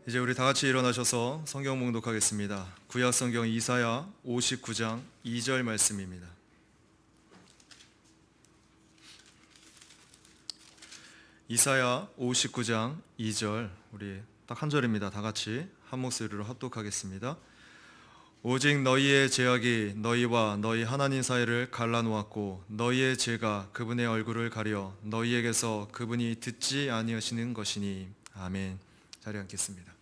이제 우리 다 같이 일어나셔서 성경 봉독하겠습니다. 구약 성경 이사야 59장 2절 말씀입니다. 이사야 59장 2절, 우리 딱 한 절입니다. 다 같이 한 목소리로 합독하겠습니다. 오직 너희의 죄악이 너희와 너희 하나님 사이를 갈라놓았고 너희의 죄가 그분의 얼굴을 가려 너희에게서 그분이 듣지 아니하시는 것이니. 아멘. 자리에 앉겠습니다.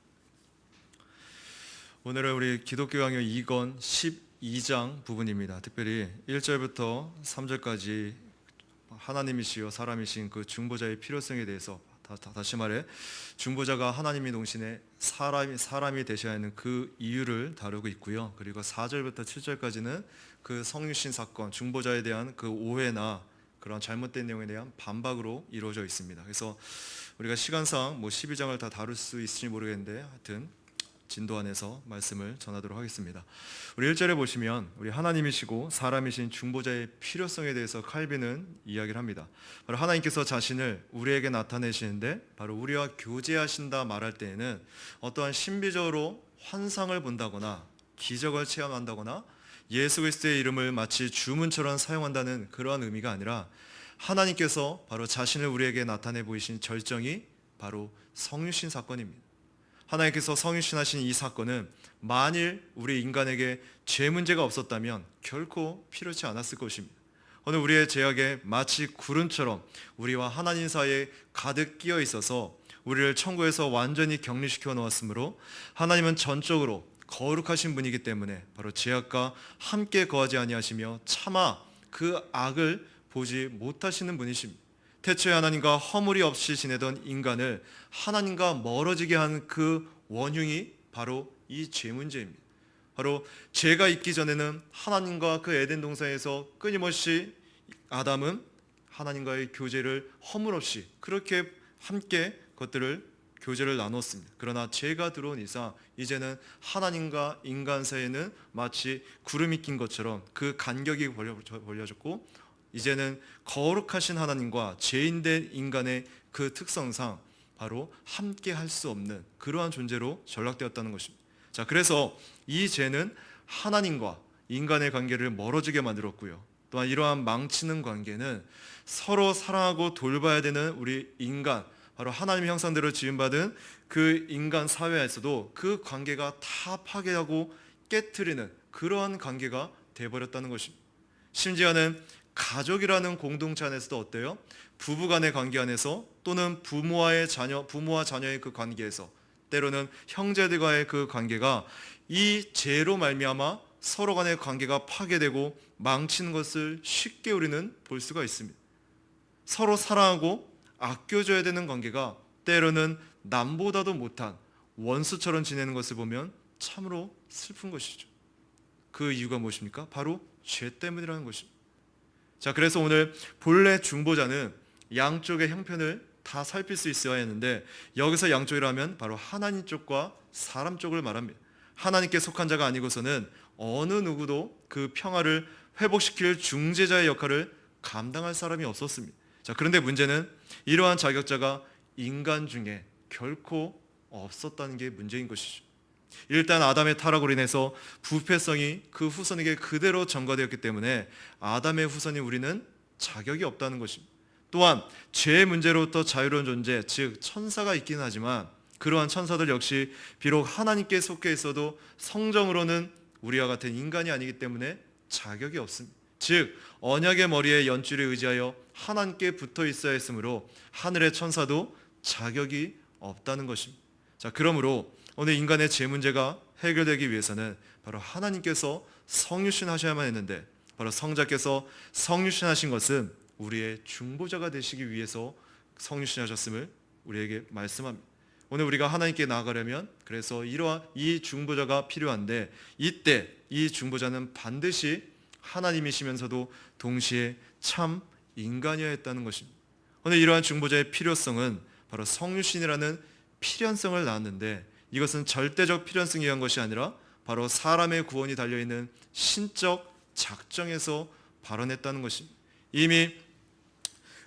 오늘은 우리 기독교 강요 2권 12장 부분입니다. 특별히 1절부터 3절까지 하나님이시여 사람이신 그 중보자의 필요성에 대해서, 다시 말해 중보자가 하나님이 동시에 사람이 되셔야 하는 그 이유를 다루고 있고요. 그리고 4절부터 7절까지는 그 성육신 사건, 중보자에 대한 그 오해나 그런 잘못된 내용에 대한 반박으로 이루어져 있습니다. 그래서 우리가 시간상 12장을 다 다룰 수 있을지 모르겠는데 하여튼 진도 안에서 말씀을 전하도록 하겠습니다. 우리 1절에 보시면 우리 하나님이시고 사람이신 중보자의 필요성에 대해서 칼빈은 이야기를 합니다. 바로 하나님께서 자신을 우리에게 나타내시는데 바로 우리와 교제하신다 말할 때에는 어떠한 신비적으로 환상을 본다거나 기적을 체험한다거나 예수 그리스도의 이름을 마치 주문처럼 사용한다는 그러한 의미가 아니라 하나님께서 바로 자신을 우리에게 나타내 보이신 절정이 바로 성육신 사건입니다. 하나님께서 성육신하신 이 사건은 만일 우리 인간에게 죄 문제가 없었다면 결코 필요치 않았을 것입니다. 오늘 우리의 죄악에 마치 구름처럼 우리와 하나님 사이에 가득 끼어 있어서 우리를 천국에서 완전히 격리시켜 놓았으므로 하나님은 전적으로 거룩하신 분이기 때문에 바로 죄악과 함께 거하지 아니하시며 차마 그 악을 보지 못하시는 분이십니다. 태초에 하나님과 허물이 없이 지내던 인간을 하나님과 멀어지게 한 그 원흉이 바로 이 죄 문제입니다. 바로 죄가 있기 전에는 하나님과 그 에덴 동산에서 끊임없이 아담은 하나님과의 교제를 허물 없이 그렇게 함께 그것들을 교제를 나눴습니다. 그러나 죄가 들어온 이상 이제는 하나님과 인간 사이에는 마치 구름이 낀 것처럼 그 간격이 벌려졌고 이제는 거룩하신 하나님과 죄인된 인간의 그 특성상 바로 함께 할 수 없는 그러한 존재로 전락되었다는 것입니다. 자, 그래서 이 죄는 하나님과 인간의 관계를 멀어지게 만들었고요. 또한 이러한 망치는 관계는 서로 사랑하고 돌봐야 되는 우리 인간, 바로 하나님의 형상대로 지음받은 그 인간 사회에서도 그 관계가 다 파괴하고 깨트리는 그러한 관계가 되어버렸다는 것입니다. 심지어는 가족이라는 공동체 안에서도 어때요? 부부간의 관계 안에서 또는 부모와 자녀의 그 관계에서 때로는 형제들과의 그 관계가 이 죄로 말미암아 서로 간의 관계가 파괴되고 망치는 것을 쉽게 우리는 볼 수가 있습니다. 서로 사랑하고 아껴줘야 되는 관계가 때로는 남보다도 못한 원수처럼 지내는 것을 보면 참으로 슬픈 것이죠. 그 이유가 무엇입니까? 바로 죄 때문이라는 것입니다. 자, 그래서 오늘 본래 중보자는 양쪽의 형편을 다 살필 수 있어야 했는데 여기서 양쪽이라면 바로 하나님 쪽과 사람 쪽을 말합니다. 하나님께 속한 자가 아니고서는 어느 누구도 그 평화를 회복시킬 중재자의 역할을 감당할 사람이 없었습니다. 자, 그런데 문제는 이러한 자격자가 인간 중에 결코 없었다는 게 문제인 것이죠. 일단 아담의 타락으로 인해서 부패성이 그 후손에게 그대로 전가되었기 때문에 아담의 후손인 우리는 자격이 없다는 것입니다. 또한 죄의 문제로부터 자유로운 존재, 즉 천사가 있긴 하지만 그러한 천사들 역시 비록 하나님께 속해 있어도 성정으로는 우리와 같은 인간이 아니기 때문에 자격이 없습니다. 즉 언약의 머리에 연줄에 의지하여 하나님께 붙어 있어야 했으므로 하늘의 천사도 자격이 없다는 것입니다. 자, 그러므로 오늘 인간의 죄 문제가 해결되기 위해서는 바로 하나님께서 성육신 하셔야만 했는데 바로 성자께서 성육신 하신 것은 우리의 중보자가 되시기 위해서 성육신 하셨음을 우리에게 말씀합니다. 오늘 우리가 하나님께 나아가려면 그래서 이러한 이 중보자가 필요한데 이때 이 중보자는 반드시 하나님이시면서도 동시에 참 인간이어야 했다는 것입니다. 오늘 이러한 중보자의 필요성은 바로 성육신이라는 필연성을 낳았는데 이것은 절대적 필연성에 의한 것이 아니라 바로 사람의 구원이 달려있는 신적 작정에서 발원했다는 것입니다. 이미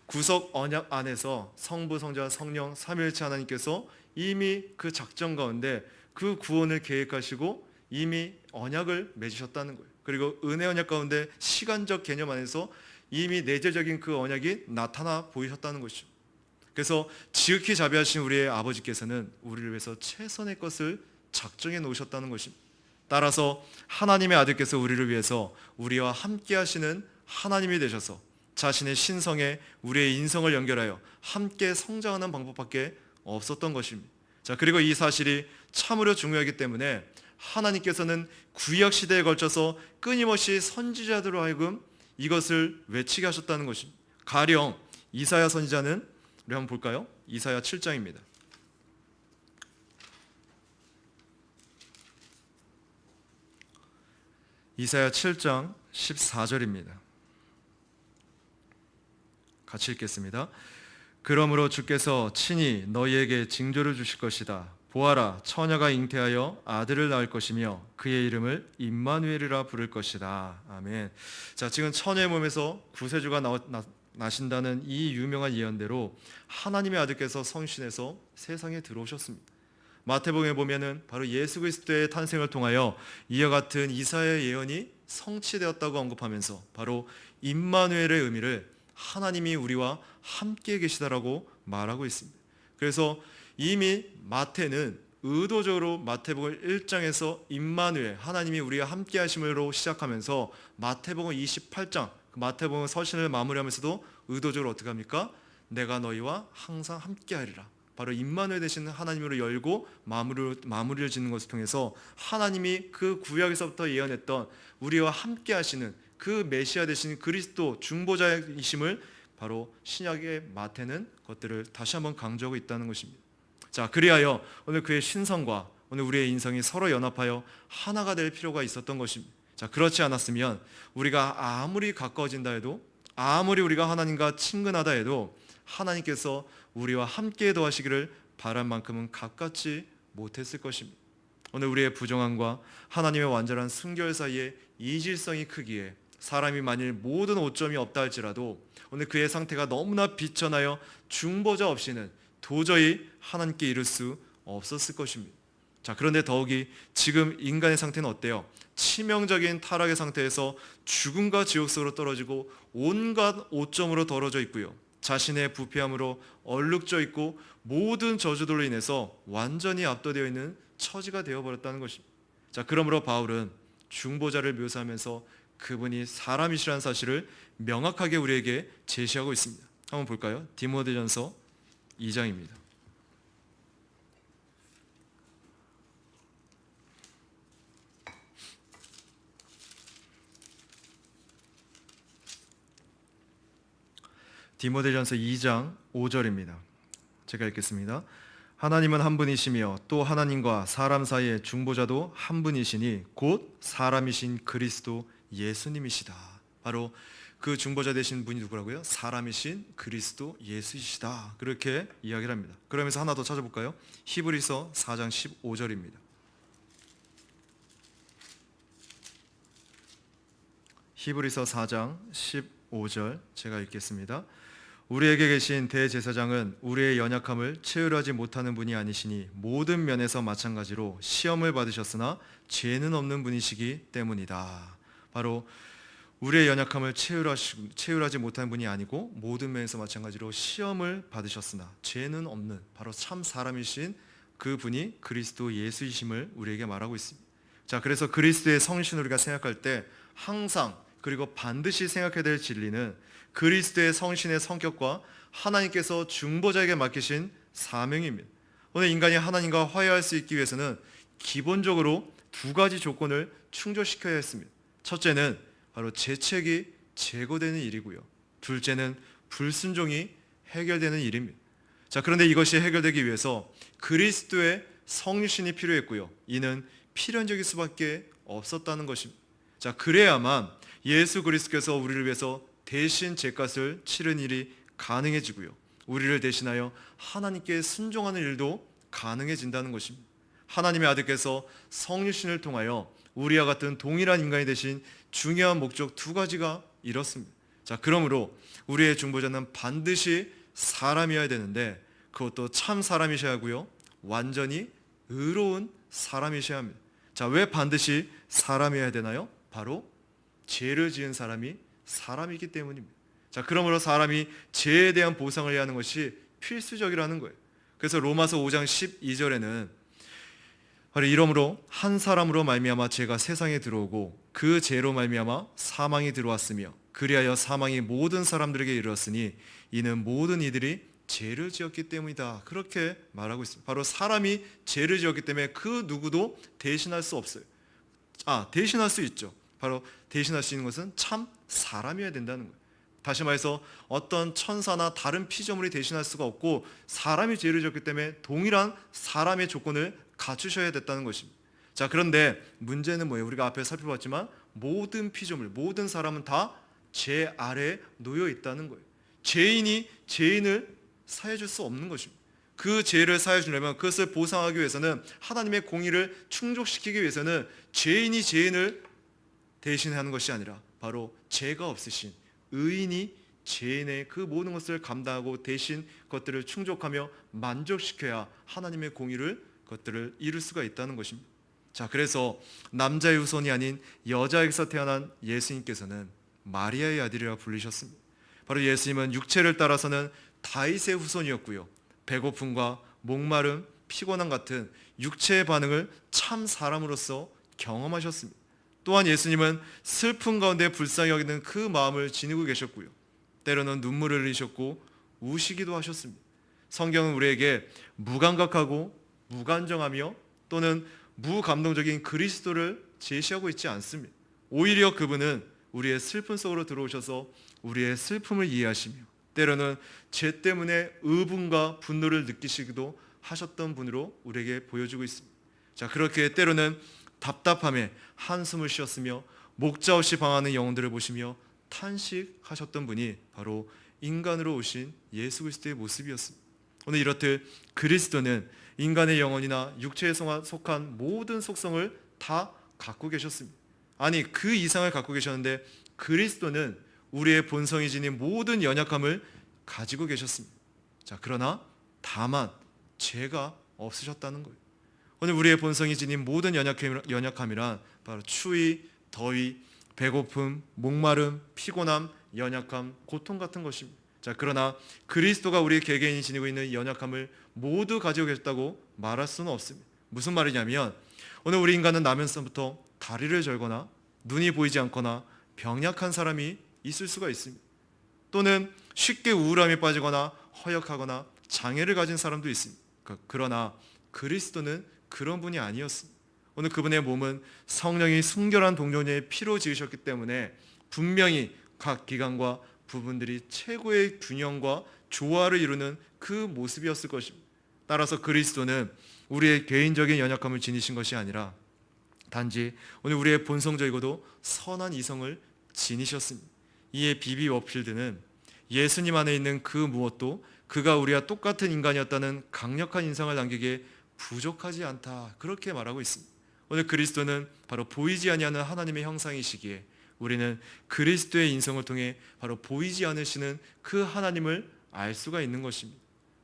구속 언약 안에서 성부, 성자, 성령 삼위일체 하나님께서 이미 그 작전 가운데 그 구원을 계획하시고 이미 언약을 맺으셨다는 거예요. 그리고 은혜 언약 가운데 시간적 개념 안에서 이미 내재적인 그 언약이 나타나 보이셨다는 것이죠. 그래서 지극히 자비하신 우리의 아버지께서는 우리를 위해서 최선의 것을 작정해 놓으셨다는 것입니다. 따라서 하나님의 아들께서 우리를 위해서 우리와 함께 하시는 하나님이 되셔서 자신의 신성에 우리의 인성을 연결하여 함께 성장하는 방법밖에 없었던 것입니다. 자, 그리고 이 사실이 참으로 중요하기 때문에 하나님께서는 구약 시대에 걸쳐서 끊임없이 선지자들로 하여금 이것을 외치게 하셨다는 것입니다. 가령 이사야 선지자는 우리 한번 볼까요? 이사야 7장입니다. 이사야 7장 14절입니다. 같이 읽겠습니다. 그러므로 주께서 친히 너희에게 징조를 주실 것이다. 보아라, 처녀가 잉태하여 아들을 낳을 것이며 그의 이름을 임마누엘이라 부를 것이다. 아멘. 자, 지금 처녀의 몸에서 구세주가 나신다는 이 유명한 예언대로 하나님의 아들께서 성신해서 세상에 들어오셨습니다. 마태복음에 보면은 바로 예수 그리스도의 탄생을 통하여 이와 같은 이사야의 예언이 성취되었다고 언급하면서 바로 임마누엘의 의미를 하나님이 우리와 함께 계시다라고 말하고 있습니다. 그래서 이미 마태는 의도적으로 마태복음 1장에서 임마누엘 하나님이 우리와 함께 하심으로 시작하면서 마태복음 28장 마태복음 서신을 마무리하면서도 의도적으로 어떻게 합니까? 내가 너희와 항상 함께 하리라. 바로 임마누엘 되신 하나님으로 열고 마무리를 짓는 것을 통해서 하나님이 그 구약에서부터 예언했던 우리와 함께 하시는 그 메시아 되신 그리스도 중보자이심을 바로 신약의 마태는 그것들을 다시 한번 강조하고 있다는 것입니다. 자, 그리하여 오늘 그의 신성과 오늘 우리의 인성이 서로 연합하여 하나가 될 필요가 있었던 것입니다. 자, 그렇지 않았으면 우리가 아무리 가까워진다 해도 아무리 우리가 하나님과 친근하다 해도 하나님께서 우리와 함께 더하시기를 바란 만큼은 가깝지 못했을 것입니다. 오늘 우리의 부정함과 하나님의 완전한 순결 사이에 이질성이 크기에 사람이 만일 모든 오점이 없다 할지라도 오늘 그의 상태가 너무나 비천하여 중보자 없이는 도저히 하나님께 이를 수 없었을 것입니다. 자, 그런데 더욱이 지금 인간의 상태는 어때요? 치명적인 타락의 상태에서 죽음과 지옥 속으로 떨어지고 온갖 오점으로 더러져 있고요. 자신의 부패함으로 얼룩져 있고 모든 저주들로 인해서 완전히 압도되어 있는 처지가 되어버렸다는 것입니다. 자, 그러므로 바울은 중보자를 묘사하면서 그분이 사람이시라는 사실을 명확하게 우리에게 제시하고 있습니다. 한번 볼까요? 디모데전서 2장입니다. 디모데전서 2장 5절입니다. 제가 읽겠습니다. 하나님은 한 분이시며 또 하나님과 사람 사이의 중보자도 한 분이시니 곧 사람이신 그리스도 예수님이시다. 바로 그 중보자 되신 분이 누구라고요? 사람이신 그리스도 예수이시다. 그렇게 이야기를 합니다. 그러면서 하나 더 찾아볼까요? 히브리서 4장 15절입니다. 히브리서 4장 15절 제가 읽겠습니다. 우리에게 계신 대제사장은 우리의 연약함을 체휼하지 못하는 분이 아니시니 모든 면에서 마찬가지로 시험을 받으셨으나 죄는 없는 분이시기 때문이다. 바로 우리의 연약함을 체휼하지 못하는 분이 아니고 모든 면에서 마찬가지로 시험을 받으셨으나 죄는 없는 바로 참 사람이신 그 분이 그리스도 예수이심을 우리에게 말하고 있습니다. 자, 그래서 그리스도의 성신을 우리가 생각할 때 항상 그리고 반드시 생각해야 될 진리는 그리스도의 성신의 성격과 하나님께서 중보자에게 맡기신 사명입니다. 오늘 인간이 하나님과 화해할 수 있기 위해서는 기본적으로 두 가지 조건을 충족시켜야 했습니다. 첫째는 바로 죄책이 제거되는 일이고요. 둘째는 불순종이 해결되는 일입니다. 자, 그런데 이것이 해결되기 위해서 그리스도의 성신이 필요했고요. 이는 필연적일 수밖에 없었다는 것입니다. 자, 그래야만 예수 그리스도께서 우리를 위해서 대신 죄값을 치른 일이 가능해지고요. 우리를 대신하여 하나님께 순종하는 일도 가능해진다는 것입니다. 하나님의 아들께서 성신을 통하여 우리와 같은 동일한 인간이 되신 중요한 목적 두 가지가 이렇습니다. 자, 그러므로 우리의 중보자는 반드시 사람이어야 되는데 그것도 참 사람이셔야 하고요, 완전히 의로운 사람이셔야 합니다. 자, 왜 반드시 사람이어야 되나요? 바로 죄를 지은 사람이 사람이기 때문입니다. 자, 그러므로 사람이 죄에 대한 보상을 해야 하는 것이 필수적이라는 거예요. 그래서 로마서 5장 12절에는 바로 이러므로 한 사람으로 말미암아 죄가 세상에 들어오고 그 죄로 말미암아 사망이 들어왔으며 그리하여 사망이 모든 사람들에게 이르렀으니 이는 모든 이들이 죄를 지었기 때문이다. 그렇게 말하고 있습니다. 바로 사람이 죄를 지었기 때문에 그 누구도 대신할 수 없어요. 대신할 수 있죠. 바로 대신할 수 있는 것은 참 사람이어야 된다는 거예요. 다시 말해서 어떤 천사나 다른 피조물이 대신할 수가 없고 사람이 죄를 지었기 때문에 동일한 사람의 조건을 갖추셔야 됐다는 것입니다. 자, 그런데 문제는 뭐예요? 우리가 앞에 살펴봤지만 모든 피조물, 모든 사람은 다 죄 아래에 놓여 있다는 거예요. 죄인이 죄인을 사해줄 수 없는 것입니다. 그 죄를 사해주려면, 그것을 보상하기 위해서는, 하나님의 공의를 충족시키기 위해서는 죄인이 죄인을 대신하는 것이 아니라 바로 죄가 없으신 의인이 죄인의 그 모든 것을 감당하고 대신 그것들을 충족하며 만족시켜야 하나님의 공의를, 그것들을 이룰 수가 있다는 것입니다. 자, 그래서 남자의 후손이 아닌 여자에게서 태어난 예수님께서는 마리아의 아들이라 불리셨습니다. 바로 예수님은 육체를 따라서는 다윗의 후손이었고요, 배고픔과 목마름, 피곤함 같은 육체의 반응을 참 사람으로서 경험하셨습니다. 또한 예수님은 슬픔 가운데 불쌍히 여기는 그 마음을 지니고 계셨고요, 때로는 눈물을 흘리셨고 우시기도 하셨습니다. 성경은 우리에게 무감각하고 무감정하며 또는 무감동적인 그리스도를 제시하고 있지 않습니다. 오히려 그분은 우리의 슬픔 속으로 들어오셔서 우리의 슬픔을 이해하시며 때로는 죄 때문에 의분과 분노를 느끼시기도 하셨던 분으로 우리에게 보여주고 있습니다. 자, 그렇게 때로는 답답함에 한숨을 쉬었으며 목자 없이 방하는 영혼들을 보시며 탄식하셨던 분이 바로 인간으로 오신 예수 그리스도의 모습이었습니다. 오늘 이렇듯 그리스도는 인간의 영혼이나 육체에 속한 모든 속성을 다 갖고 계셨습니다. 아니, 그 이상을 갖고 계셨는데 그리스도는 우리의 본성이 지닌 모든 연약함을 가지고 계셨습니다. 자, 그러나 다만 죄가 없으셨다는 거예요. 오늘 우리의 본성이 지닌 모든 연약함이란 바로 추위, 더위, 배고픔, 목마름, 피곤함, 연약함, 고통 같은 것입니다. 자, 그러나 그리스도가 우리 개개인이 지니고 있는 연약함을 모두 가지고 계셨다고 말할 수는 없습니다. 무슨 말이냐면 오늘 우리 인간은 나면서부터 다리를 절거나 눈이 보이지 않거나 병약한 사람이 있을 수가 있습니다. 또는 쉽게 우울함에 빠지거나 허약하거나 장애를 가진 사람도 있습니다. 그러나 그리스도는 그런 분이 아니었습니다. 오늘 그분의 몸은 성령이 순결한 동정녀의 피로 지으셨기 때문에 분명히 각 기관과 부분들이 최고의 균형과 조화를 이루는 그 모습이었을 것입니다. 따라서 그리스도는 우리의 개인적인 연약함을 지니신 것이 아니라 단지 오늘 우리의 본성적이고도 선한 이성을 지니셨습니다. 이에 비비 워필드는 예수님 안에 있는 그 무엇도 그가 우리와 똑같은 인간이었다는 강력한 인상을 남기기에 부족하지 않다, 그렇게 말하고 있습니다. 오늘 그리스도는 바로 보이지 아니하는 하나님의 형상이시기에 우리는 그리스도의 인성을 통해 바로 보이지 않으시는 그 하나님을 알 수가 있는 것입니다.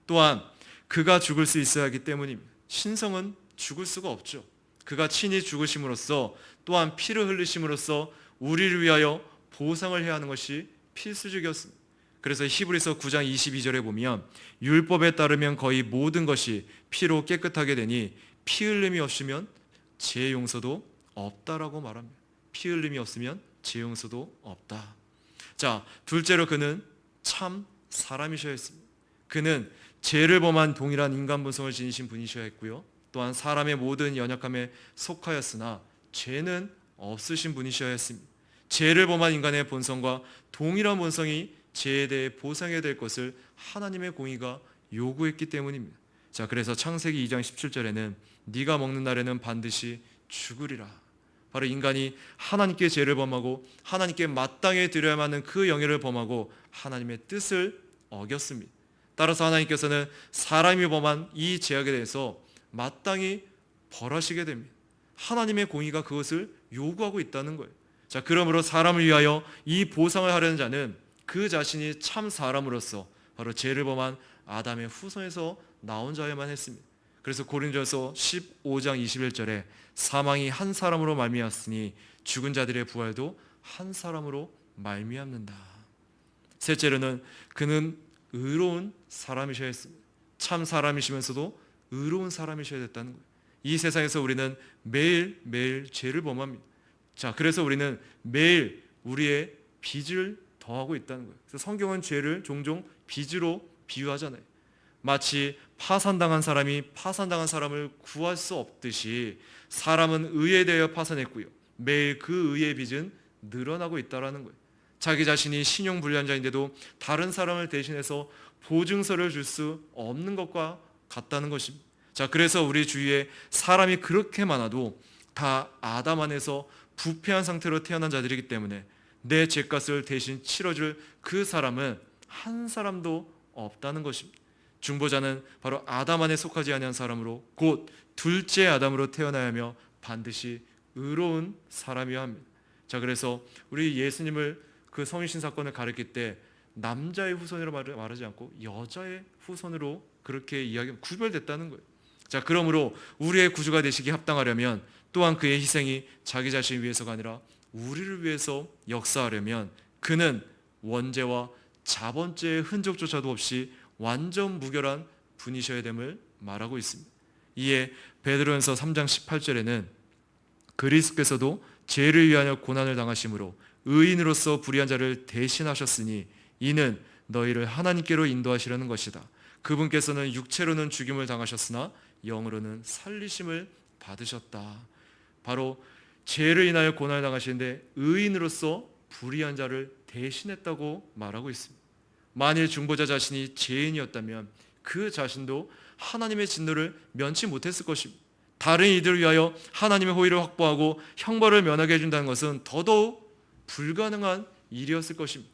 또한 그가 죽을 수 있어야 하기 때문입니다. 신성은 죽을 수가 없죠. 그가 친히 죽으심으로써 또한 피를 흘리심으로써 우리를 위하여 보상을 해야 하는 것이 필수적이었습니다. 그래서 히브리서 9장 22절에 보면 율법에 따르면 거의 모든 것이 피로 깨끗하게 되니 피 흘림이 없으면 죄 용서도 없다라고 말합니다. 피 흘림이 없으면 죄 용서도 없다. 자, 둘째로 그는 참 사람이셔야 했습니다. 그는 죄를 범한 동일한 인간 본성을 지니신 분이셔야 했고요, 또한 사람의 모든 연약함에 속하였으나 죄는 없으신 분이셔야 했습니다. 죄를 범한 인간의 본성과 동일한 본성이 죄에 대해 보상해야 될 것을 하나님의 공의가 요구했기 때문입니다. 자, 그래서 창세기 2장 17절에는 네가 먹는 날에는 반드시 죽으리라. 바로 인간이 하나님께 죄를 범하고 하나님께 마땅히 드려야만 하는 그 영예를 범하고 하나님의 뜻을 어겼습니다. 따라서 하나님께서는 사람이 범한 이 죄악에 대해서 마땅히 벌하시게 됩니다. 하나님의 공의가 그것을 요구하고 있다는 거예요. 자, 그러므로 사람을 위하여 이 보상을 하려는 자는 그 자신이 참 사람으로서 바로 죄를 범한 아담의 후손에서 나온 자여만 했습니다. 그래서 고린도전서 15장 21절에 사망이 한 사람으로 말미암았으니 죽은 자들의 부활도 한 사람으로 말미암는다. 셋째로는 그는 의로운 사람이셔야 했습니다. 참 사람이시면서도 의로운 사람이셔야 됐다는 거예요. 이 세상에서 우리는 매일매일 죄를 범합니다. 자, 그래서 우리는 매일 우리의 빚을 더하고 있다는 거예요. 그래서 성경은 죄를 종종 빚으로 비유하잖아요. 마치 파산당한 사람이 파산당한 사람을 구할 수 없듯이 사람은 의에 대하여 파산했고요. 매일 그 의의 빚은 늘어나고 있다는 거예요. 자기 자신이 신용불량자인데도 다른 사람을 대신해서 보증서를 줄 수 없는 것과 같다는 것입니다. 자, 그래서 우리 주위에 사람이 그렇게 많아도 다 아담 안에서 부패한 상태로 태어난 자들이기 때문에 내 죄값을 대신 치러줄 그 사람은 한 사람도 없다는 것입니다. 중보자는 바로 아담 안에 속하지 아니한 사람으로 곧 둘째 아담으로 태어나야 하며 반드시 의로운 사람이어야 합니다. 자, 그래서 우리 예수님을 그 성유신 사건을 가르칠 때 남자의 후손으로 말하지 않고 여자의 후손으로 그렇게 구별됐다는 거예요. 자, 그러므로 우리의 구주가 되시기 합당하려면 또한 그의 희생이 자기 자신을 위해서가 아니라 우리를 위해서 역사하려면 그는 원죄와 자번죄의 흔적조차도 없이 완전 무결한 분이셔야 됨을 말하고 있습니다. 이에 베드로전서 3장 18절에는 그리스도께서도 죄를 위하여 고난을 당하심으로 의인으로서 불의한 자를 대신하셨으니 이는 너희를 하나님께로 인도하시려는 것이다. 그분께서는 육체로는 죽임을 당하셨으나 영으로는 살리심을 받으셨다. 바로 죄를 인하여 고난을 당하시는데 의인으로서 불의한 자를 대신했다고 말하고 있습니다. 만일 중보자 자신이 죄인이었다면 그 자신도 하나님의 진노를 면치 못했을 것입니다. 다른 이들을 위하여 하나님의 호의를 확보하고 형벌을 면하게 해준다는 것은 더더욱 불가능한 일이었을 것입니다.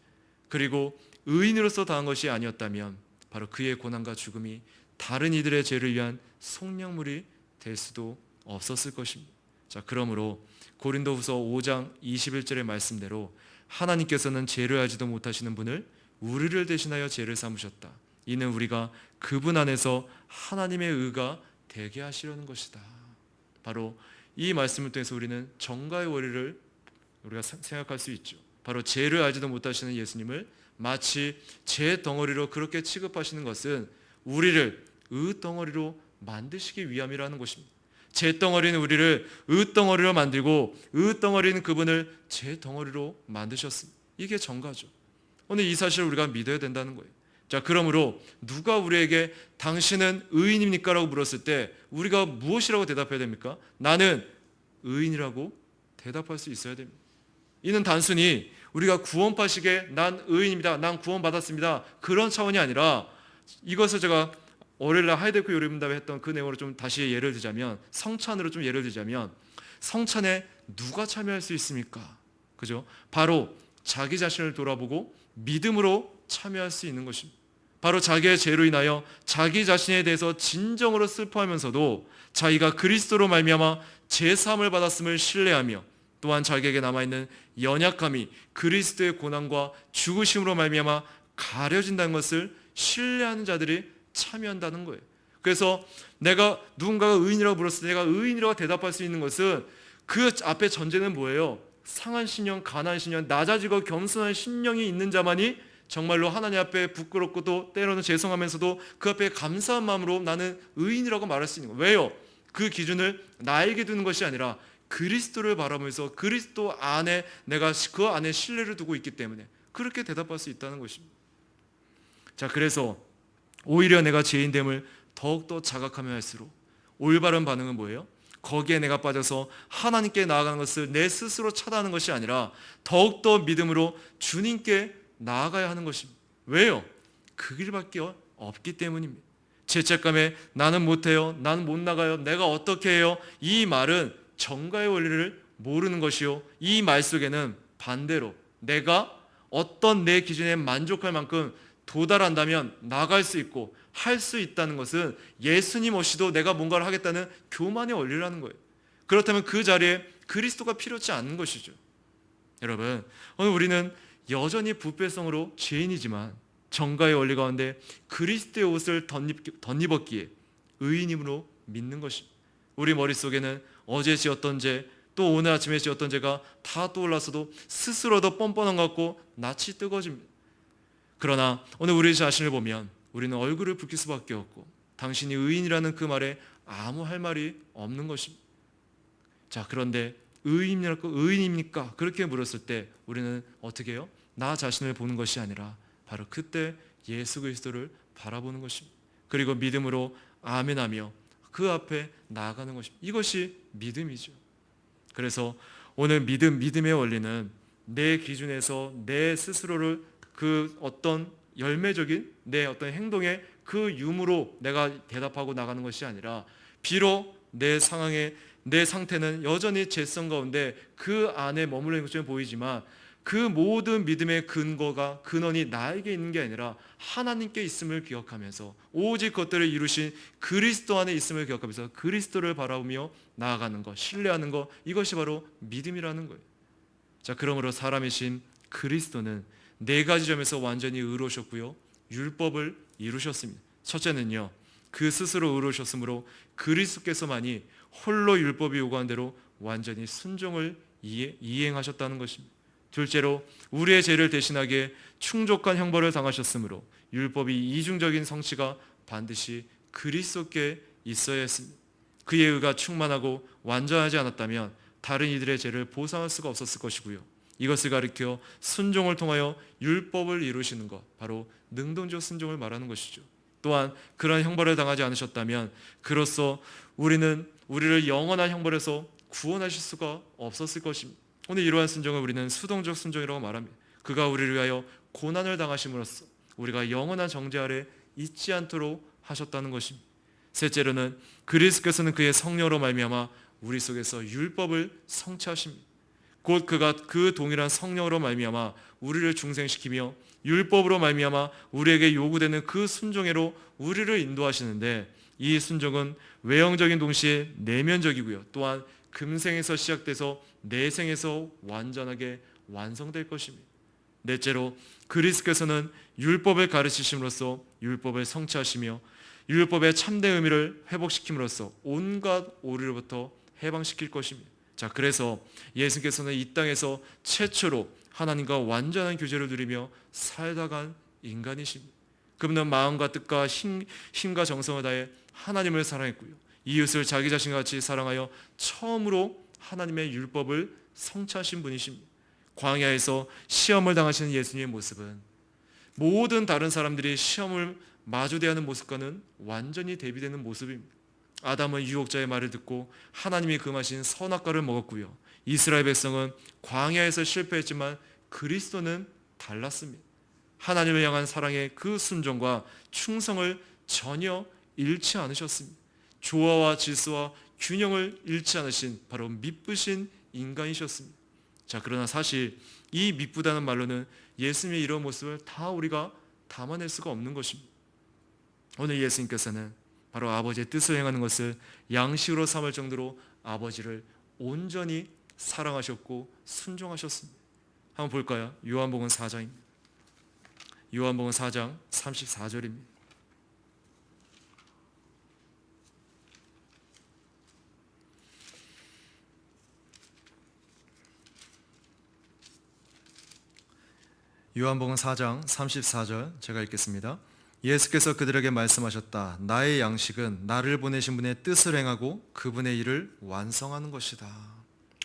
그리고 의인으로서 당한 것이 아니었다면 바로 그의 고난과 죽음이 다른 이들의 죄를 위한 속량물이 될 수도 없었을 것입니다. 자, 그러므로 고린도후서 5장 21절의 말씀대로 하나님께서는 죄를 알지도 못하시는 분을 우리를 대신하여 죄를 삼으셨다. 이는 우리가 그분 안에서 하나님의 의가 되게 하시려는 것이다. 바로 이 말씀을 통해서 우리는 정가의 원리를 우리가 생각할 수 있죠. 바로 죄를 알지도 못하시는 예수님을 마치 죄 덩어리로 그렇게 취급하시는 것은 우리를 의 덩어리로 만드시기 위함이라는 것입니다. 죄 덩어리는 우리를 의 덩어리로 만들고 의 덩어리는 그분을 죄 덩어리로 만드셨습니다. 이게 정가죠. 오늘 이 사실을 우리가 믿어야 된다는 거예요. 자, 그러므로 누가 우리에게 당신은 의인입니까? 라고 물었을 때 우리가 무엇이라고 대답해야 됩니까? 나는 의인이라고 대답할 수 있어야 됩니다. 이는 단순히 우리가 구원파식의 난 의인입니다, 난 구원받았습니다, 그런 차원이 아니라 이것을 제가 월요일날 하이데크 요리문답에 했던 그 내용으로 좀 다시 예를 들자면 성찬으로 좀 예를 들자면 성찬에 누가 참여할 수 있습니까? 그죠? 바로 자기 자신을 돌아보고 믿음으로 참여할 수 있는 것입니다. 바로 자기의 죄로 인하여 자기 자신에 대해서 진정으로 슬퍼하면서도 자기가 그리스도로 말미암아 제사함을 받았음을 신뢰하며 또한 자기에게 남아있는 연약함이 그리스도의 고난과 죽으심으로 말미암아 가려진다는 것을 신뢰하는 자들이 참여한다는 거예요. 그래서 내가 누군가가 의인이라고 물었을 때 내가 의인이라고 대답할 수 있는 것은 그 앞에 전제는 뭐예요? 상한 신령, 가난한 신령, 낮아지고 겸손한 신령이 있는 자만이 정말로 하나님 앞에 부끄럽고도 때로는 죄송하면서도 그 앞에 감사한 마음으로 나는 의인이라고 말할 수 있는 거예요. 왜요? 그 기준을 나에게 두는 것이 아니라 그리스도를 바라보면서 그리스도 안에 내가 그 안에 신뢰를 두고 있기 때문에 그렇게 대답할 수 있다는 것입니다. 자, 그래서 오히려 내가 죄인됨을 더욱더 자각하며 할수록 올바른 반응은 뭐예요? 거기에 내가 빠져서 하나님께 나아가는 것을 내 스스로 차단하는 것이 아니라 더욱더 믿음으로 주님께 나아가야 하는 것입니다. 왜요? 그 길밖에 없기 때문입니다. 죄책감에 나는 못해요, 나는 못 나가요, 내가 어떻게 해요, 이 말은 정가의 원리를 모르는 것이요, 이 말 속에는 반대로 내가 어떤 내 기준에 만족할 만큼 도달한다면 나갈 수 있고 할 수 있다는 것은 예수님 없이도 내가 뭔가를 하겠다는 교만의 원리라는 거예요. 그렇다면 그 자리에 그리스도가 필요치 않은 것이죠. 여러분, 오늘 우리는 여전히 부패성으로 죄인이지만 정가의 원리 가운데 그리스도의 옷을 덧입었기에 의인임으로 믿는 것입니다. 우리 머릿속에는 어제 지었던 죄, 또 오늘 아침에 지었던 죄가 다 떠올라서도 스스로도 뻔뻔한 것 같고 낯이 뜨거워집니다. 그러나 오늘 우리 자신을 보면 우리는 얼굴을 붉힐 수밖에 없고 당신이 의인이라는 그 말에 아무 할 말이 없는 것입니다. 자, 그런데 의인입니까? 그렇게 물었을 때 우리는 어떻게 해요? 나 자신을 보는 것이 아니라 바로 그때 예수 그리스도를 바라보는 것입니다. 그리고 믿음으로 아멘하며 그 앞에 나아가는 것입니다. 이것이 믿음이죠. 그래서 오늘 믿음의 원리는 내 기준에서 내 스스로를 그 어떤 열매적인 내 어떤 행동에 그 유무로 내가 대답하고 나가는 것이 아니라 비록 내 상황에 내 상태는 여전히 죄성 가운데 그 안에 머물러 있는 것처럼 보이지만 그 모든 믿음의 근원이 나에게 있는 게 아니라 하나님께 있음을 기억하면서 오직 그것들을 이루신 그리스도 안에 있음을 기억하면서 그리스도를 바라보며 나아가는 것, 신뢰하는 것, 이것이 바로 믿음이라는 거예요. 자, 그러므로 사람이신 그리스도는 네 가지 점에서 완전히 의로우셨고요, 율법을 이루셨습니다. 첫째는요, 그 스스로 의로우셨으므로 그리스도께서만이 홀로 율법이 요구한 대로 완전히 순종을 이행하셨다는 것입니다. 둘째로 우리의 죄를 대신하기에 충족한 형벌을 당하셨으므로 율법이 이중적인 성취가 반드시 그리스도께 있어야 했습니다. 그의 의가 충만하고 완전하지 않았다면 다른 이들의 죄를 보상할 수가 없었을 것이고요, 이것을 가리켜 순종을 통하여 율법을 이루시는 것, 바로 능동적 순종을 말하는 것이죠. 또한 그런 형벌을 당하지 않으셨다면 그로써 우리를 영원한 형벌에서 구원하실 수가 없었을 것입니다. 오늘 이러한 순종을 우리는 수동적 순종이라고 말합니다. 그가 우리를 위하여 고난을 당하심으로써 우리가 영원한 정죄 아래 있지 않도록 하셨다는 것입니다. 셋째로는 그리스도께서는 그의 성령으로 말미암아 우리 속에서 율법을 성취하십니다. 곧 그가 그 동일한 성령으로 말미암아 우리를 중생시키며 율법으로 말미암아 우리에게 요구되는 그 순종으로 우리를 인도하시는데, 이 순종은 외형적인 동시에 내면적이고요, 또한 금생에서 시작돼서 내생에서 완전하게 완성될 것입니다. 넷째로 그리스도께서는 율법을 가르치심으로써 율법을 성취하시며 율법의 참된 의미를 회복시킴으로써 온갖 오류로부터 해방시킬 것입니다. 자, 그래서 예수께서는 이 땅에서 최초로 하나님과 완전한 교제를 누리며 살다 간 인간이십니다. 그분은 마음과 뜻과 힘과 정성을 다해 하나님을 사랑했고요, 이웃을 자기 자신과 같이 사랑하여 처음으로 하나님의 율법을 성취하신 분이십니다. 광야에서 시험을 당하시는 예수님의 모습은 모든 다른 사람들이 시험을 마주대하는 모습과는 완전히 대비되는 모습입니다. 아담은 유혹자의 말을 듣고 하나님이 금하신 선악과를 먹었고요, 이스라엘 백성은 광야에서 실패했지만 그리스도는 달랐습니다. 하나님을 향한 사랑의 그 순종과 충성을 전혀 잃지 않으셨습니다. 조화와 질서와 균형을 잃지 않으신 바로 미쁘신 인간이셨습니다. 자, 그러나 사실 이 미쁘다는 말로는 예수님의 이런 모습을 다 우리가 담아낼 수가 없는 것입니다. 오늘 예수님께서는 바로 아버지의 뜻을 행하는 것을 양식으로 삼을 정도로 아버지를 온전히 사랑하셨고 순종하셨습니다. 한번 볼까요? 요한복음 4장입니다. 요한복음 4장 34절입니다. 요한복음 4장 34절 제가 읽겠습니다. 예수께서 그들에게 말씀하셨다. 나의 양식은 나를 보내신 분의 뜻을 행하고 그분의 일을 완성하는 것이다.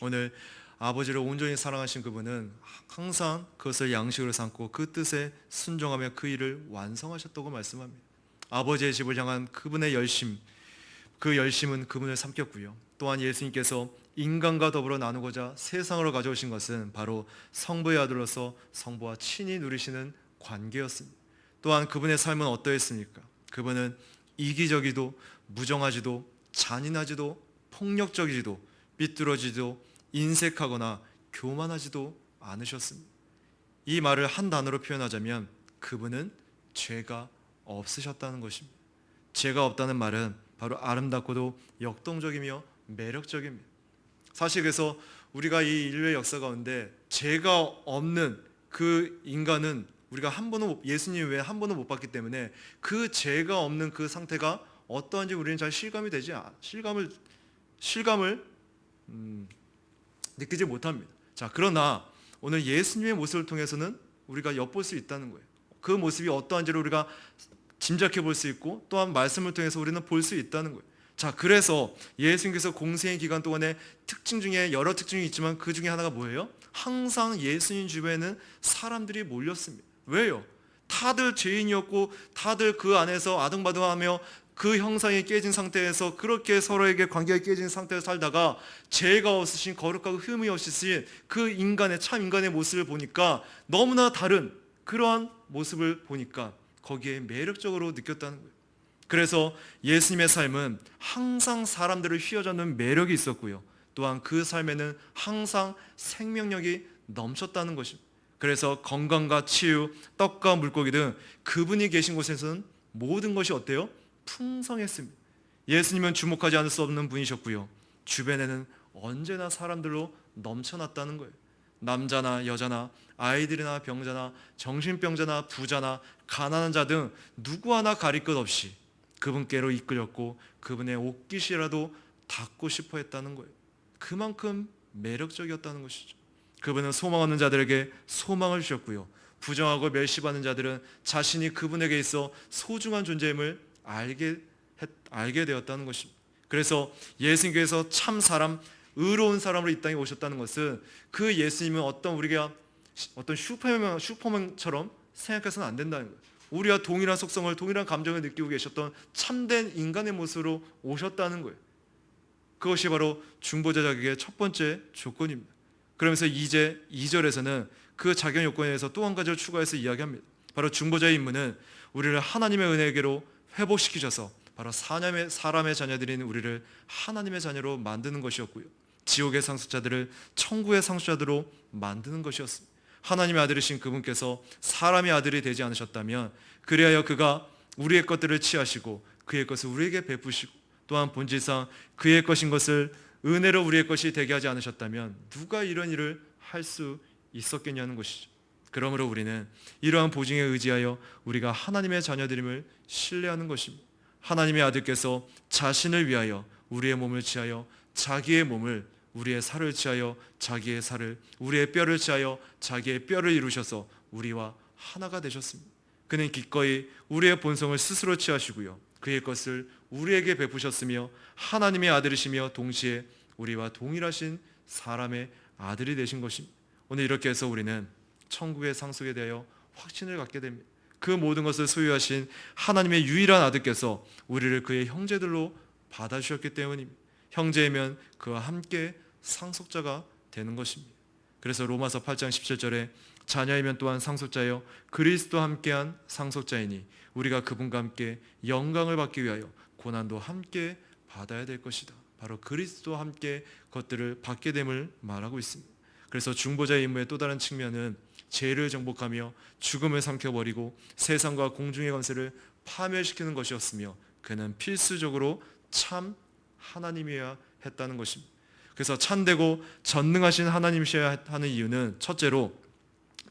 오늘 아버지를 온전히 사랑하신 그분은 항상 그것을 양식으로 삼고 그 뜻에 순종하며 그 일을 완성하셨다고 말씀합니다. 아버지의 집을 향한 그분의 열심, 그 열심은 그분을 삼켰고요, 또한 예수님께서 인간과 더불어 나누고자 세상으로 가져오신 것은 바로 성부의 아들로서 성부와 친히 누리시는 관계였습니다. 또한 그분의 삶은 어떠했습니까? 그분은 이기적이도 무정하지도 잔인하지도 폭력적이지도 삐뚤어지도 인색하거나 교만하지도 않으셨습니다. 이 말을 한 단어로 표현하자면 그분은 죄가 없으셨다는 것입니다. 죄가 없다는 말은 바로 아름답고도 역동적이며 매력적입니다. 사실 그래서 우리가 이 인류의 역사 가운데 죄가 없는 그 인간은 우리가 한 번은 예수님 외에 한 번은 못 봤기 때문에 그 죄가 없는 그 상태가 어떠한지 우리는 잘 실감을 느끼지 못합니다. 자, 그러나 오늘 예수님의 모습을 통해서는 우리가 엿볼 수 있다는 거예요. 그 모습이 어떠한지를 우리가 짐작해 볼 수 있고 또한 말씀을 통해서 우리는 볼 수 있다는 거예요. 자, 그래서 예수님께서 공생의 기간 동안에 특징 중에 여러 특징이 있지만 그 중에 하나가 뭐예요? 항상 예수님 주변에는 사람들이 몰렸습니다. 왜요? 다들 죄인이었고 다들 그 안에서 아등바등하며 그 형상이 깨진 상태에서 그렇게 서로에게 관계가 깨진 상태에서 살다가 죄가 없으신 거룩하고 흠이 없으신 그 인간의 참 인간의 모습을 보니까 너무나 다른 그러한 모습을 보니까 거기에 매력적으로 느꼈다는 거예요. 그래서 예수님의 삶은 항상 사람들을 휘어잡는 매력이 있었고요. 또한 그 삶에는 항상 생명력이 넘쳤다는 것입니다. 그래서 건강과 치유, 떡과 물고기 등 그분이 계신 곳에서는 모든 것이 어때요? 풍성했습니다. 예수님은 주목하지 않을 수 없는 분이셨고요. 주변에는 언제나 사람들로 넘쳐났다는 거예요. 남자나 여자나 아이들이나 병자나 정신병자나 부자나 가난한 자 등 누구 하나 가릴 것 없이 그분께로 이끌렸고 그분의 옷깃이라도 닿고 싶어 했다는 거예요. 그만큼 매력적이었다는 것이죠. 그분은 소망 없는 자들에게 소망을 주셨고요. 부정하고 멸시받는 자들은 자신이 그분에게 있어 소중한 존재임을 알게 되었다는 것입니다. 그래서 예수님께서 참 사람, 의로운 사람으로 이 땅에 오셨다는 것은 그 예수님은 우리가 어떤 슈퍼맨처럼 생각해서는 안 된다는 거예요. 우리와 동일한 속성을, 동일한 감정을 느끼고 계셨던 참된 인간의 모습으로 오셨다는 거예요. 그것이 바로 중보자 자격의 첫 번째 조건입니다. 그러면서 이제 2절에서는 그 자격 요건에 대해서 또 한 가지를 추가해서 이야기합니다. 바로 중보자의 임무는 우리를 하나님의 은혜에게로 회복시키셔서 바로 사람의 자녀들인 우리를 하나님의 자녀로 만드는 것이었고요. 지옥의 상속자들을 천국의 상속자들로 만드는 것이었습니다. 하나님의 아들이신 그분께서 사람의 아들이 되지 않으셨다면 그리하여 그가 우리의 것들을 취하시고 그의 것을 우리에게 베푸시고 또한 본질상 그의 것인 것을 은혜로 우리의 것이 되게 하지 않으셨다면 누가 이런 일을 할 수 있었겠냐는 것이죠. 그러므로 우리는 이러한 보증에 의지하여 우리가 하나님의 자녀들임을 신뢰하는 것입니다. 하나님의 아들께서 자신을 위하여 우리의 몸을 취하여 자기의 몸을, 우리의 살을 취하여 자기의 살을, 우리의 뼈를 취하여 자기의 뼈를 이루셔서 우리와 하나가 되셨습니다. 그는 기꺼이 우리의 본성을 스스로 취하시고요. 그의 것을 우리에게 베푸셨으며 하나님의 아들이시며 동시에 우리와 동일하신 사람의 아들이 되신 것입니다. 오늘 이렇게 해서 우리는 천국의 상속에 대하여 확신을 갖게 됩니다. 그 모든 것을 소유하신 하나님의 유일한 아들께서 우리를 그의 형제들로 받아주셨기 때문입니다. 형제이면 그와 함께 상속자가 되는 것입니다. 그래서 로마서 8장 17절에 자녀이면 또한 상속자여 그리스도와 함께한 상속자이니 우리가 그분과 함께 영광을 받기 위하여 고난도 함께 받아야 될 것이다. 바로 그리스도와 함께 것들을 받게 됨을 말하고 있습니다. 그래서 중보자의 임무의 또 다른 측면은 죄를 정복하며 죽음을 삼켜버리고 세상과 공중의 권세를 파멸시키는 것이었으며 그는 필수적으로 참 하나님이어야 했다는 것입니다. 그래서 참되고 전능하신 하나님이셔야 하는 이유는 첫째로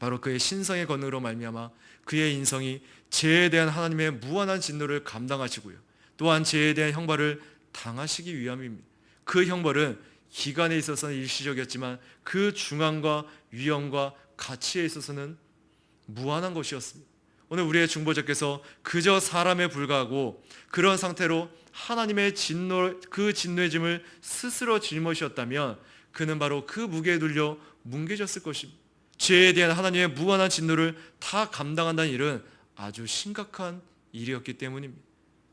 바로 그의 신성의 권능으로 말미암아 그의 인성이 죄에 대한 하나님의 무한한 진노를 감당하시고요. 또한 죄에 대한 형벌을 당하시기 위함입니다. 그 형벌은 기간에 있어서는 일시적이었지만 그 중앙과 위엄과 가치에 있어서는 무한한 것이었습니다. 오늘 우리의 중보자께서 그저 사람에 불과하고 그런 상태로 하나님의 그 진노의 짐을 스스로 짊어지셨다면 그는 바로 그 무게에 눌려 뭉개졌을 것입니다. 죄에 대한 하나님의 무한한 진노를 다 감당한다는 일은 아주 심각한 일이었기 때문입니다.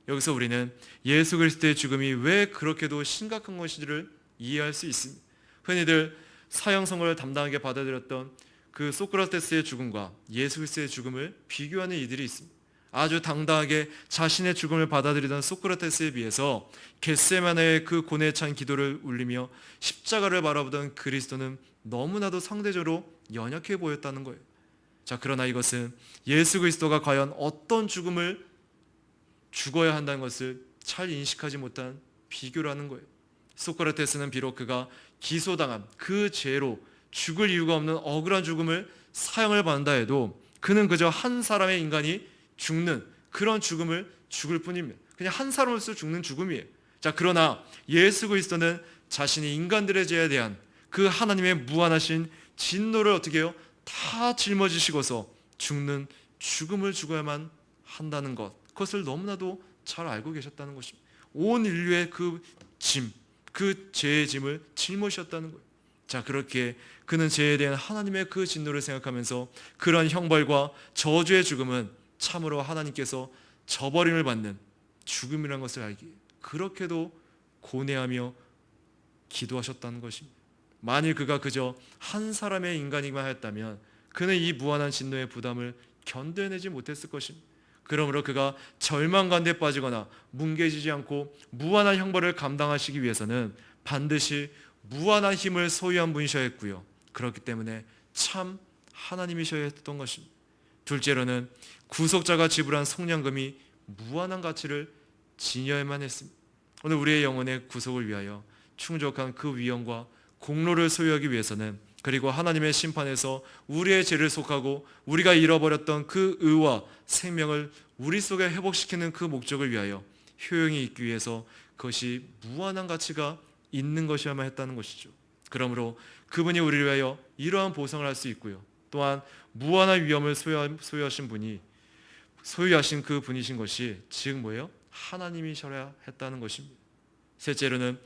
여기서 우리는 예수 그리스도의 죽음이 왜 그렇게도 심각한 것인지를 이해할 수 있습니다. 흔히들 사형 선고를 담당하게 받아들였던 그 소크라테스의 죽음과 예수 그리스도의 죽음을 비교하는 이들이 있습니다. 아주 당당하게 자신의 죽음을 받아들이던 소크라테스에 비해서 겟세마네의 그 고뇌에 찬 기도를 울리며 십자가를 바라보던 그리스도는 너무나도 상대적으로 연약해 보였다는 거예요. 자, 그러나 이것은 예수 그리스도가 과연 어떤 죽음을 죽어야 한다는 것을 잘 인식하지 못한 비교라는 거예요. 소크라테스는 비록 그가 기소당한 그 죄로 죽을 이유가 없는 억울한 죽음을 사형을 받는다 해도 그는 그저 한 사람의 인간이 죽는 그런 죽음을 죽을 뿐입니다. 그냥 한 사람으로서 죽는 죽음이에요. 자, 그러나 예수 그리스도는 자신이 인간들의 죄에 대한 그 하나님의 무한하신 진노를 어떻게 해요? 다 짊어지시고서 죽는 죽음을 죽어야만 한다는 것, 그것을 너무나도 잘 알고 계셨다는 것입니다. 온 인류의 그 짐, 그 죄의 짐을 짊어지셨다는 거예요. 자, 그렇게 그는 죄에 대한 하나님의 그 진노를 생각하면서 그러한 형벌과 저주의 죽음은 참으로 하나님께서 저버림을 받는 죽음이라는 것을 알기에 그렇게도 고뇌하며 기도하셨다는 것입니다. 만일 그가 그저 한 사람의 인간이기만 하였다면 그는 이 무한한 진노의 부담을 견뎌내지 못했을 것입니다. 그러므로 그가 절망 가운데 빠지거나 뭉개지지 않고 무한한 형벌을 감당하시기 위해서는 반드시 무한한 힘을 소유한 분이셔야 했고요. 그렇기 때문에 참 하나님이셔야 했던 것입니다. 둘째로는 구속자가 지불한 속량금이 무한한 가치를 지녀야만 했습니다. 오늘 우리의 영혼의 구속을 위하여 충족한 그 위엄과 공로를 소유하기 위해서는, 그리고 하나님의 심판에서 우리의 죄를 속하고 우리가 잃어버렸던 그 의와 생명을 우리 속에 회복시키는 그 목적을 위하여 효용이 있기 위해서 그것이 무한한 가치가 있는 것이어야만 했다는 것이죠. 그러므로 그분이 우리를 위하여 이러한 보상을 할 수 있고요. 또한 무한한 위엄을 소유하신 분이 소유하신 그 분이신 것이 즉 뭐예요? 하나님이셔야 했다는 것입니다. 셋째로는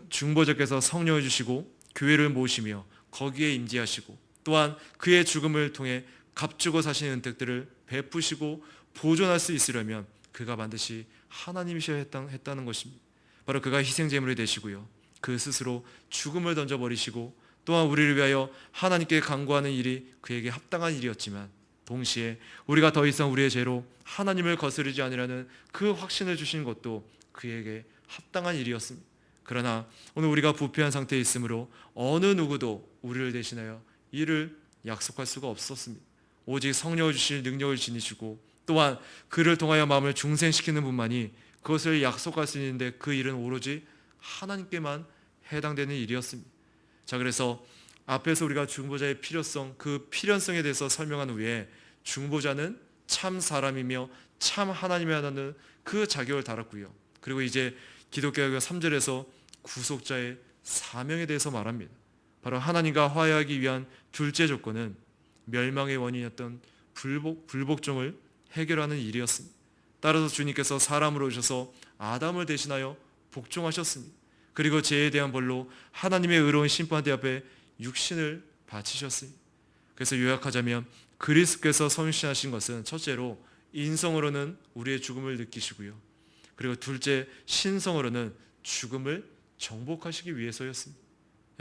중보자께서 성령을 주시고 교회를 모시며 거기에 임재하시고 또한 그의 죽음을 통해 값주고 사신 은택들을 베푸시고 보존할 수 있으려면 그가 반드시 하나님이셔야 했다는 것입니다. 바로 그가 희생제물이 되시고요, 그 스스로 죽음을 던져버리시고 또한 우리를 위하여 하나님께 간구하는 일이 그에게 합당한 일이었지만 동시에 우리가 더 이상 우리의 죄로 하나님을 거스르지 않으려는 그 확신을 주신 것도 그에게 합당한 일이었습니다. 그러나 오늘 우리가 부패한 상태에 있으므로 어느 누구도 우리를 대신하여 이를 약속할 수가 없었습니다. 오직 성령을 주실 능력을 지니시고 또한 그를 통하여 마음을 중생시키는 분만이 그것을 약속할 수 있는데 그 일은 오로지 하나님께만 해당되는 일이었습니다. 자, 그래서 앞에서 우리가 중보자의 필요성, 그 필연성에 대해서 설명한 후에 중보자는 참 사람이며 참 하나님이라는 그 자격을 달았고요. 그리고 이제 기독교가 3절에서 구속자의 사명에 대해서 말합니다. 바로 하나님과 화해하기 위한 둘째 조건은 멸망의 원인이었던 불복종을 해결하는 일이었습니다. 따라서 주님께서 사람으로 오셔서 아담을 대신하여 복종하셨습니다. 그리고 죄에 대한 벌로 하나님의 의로운 심판대 앞에 육신을 바치셨습니다. 그래서 요약하자면 그리스도께서 성신하신 것은 첫째로 인성으로는 우리의 죽음을 느끼시고요, 그리고 둘째 신성으로는 죽음을 정복하시기 위해서였습니다.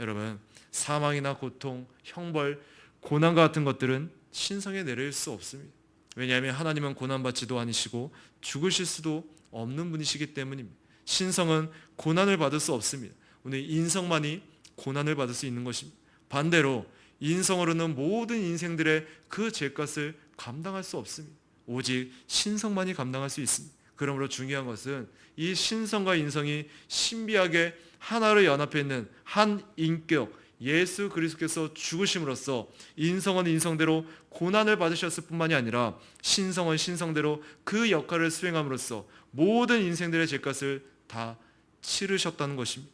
여러분, 사망이나 고통, 형벌, 고난과 같은 것들은 신성에 내릴 수 없습니다. 왜냐하면 하나님은 고난받지도 않으시고 죽으실 수도 없는 분이시기 때문입니다. 신성은 고난을 받을 수 없습니다. 오늘 인성만이 고난을 받을 수 있는 것입니다. 반대로 인성으로는 모든 인생들의 그 죄값을 감당할 수 없습니다. 오직 신성만이 감당할 수 있습니다. 그러므로 중요한 것은 이 신성과 인성이 신비하게 하나로 연합해 있는 한 인격 예수 그리스도께서 죽으심으로써 인성은 인성대로 고난을 받으셨을 뿐만이 아니라 신성은 신성대로 그 역할을 수행함으로써 모든 인생들의 죄값을 다 치르셨다는 것입니다.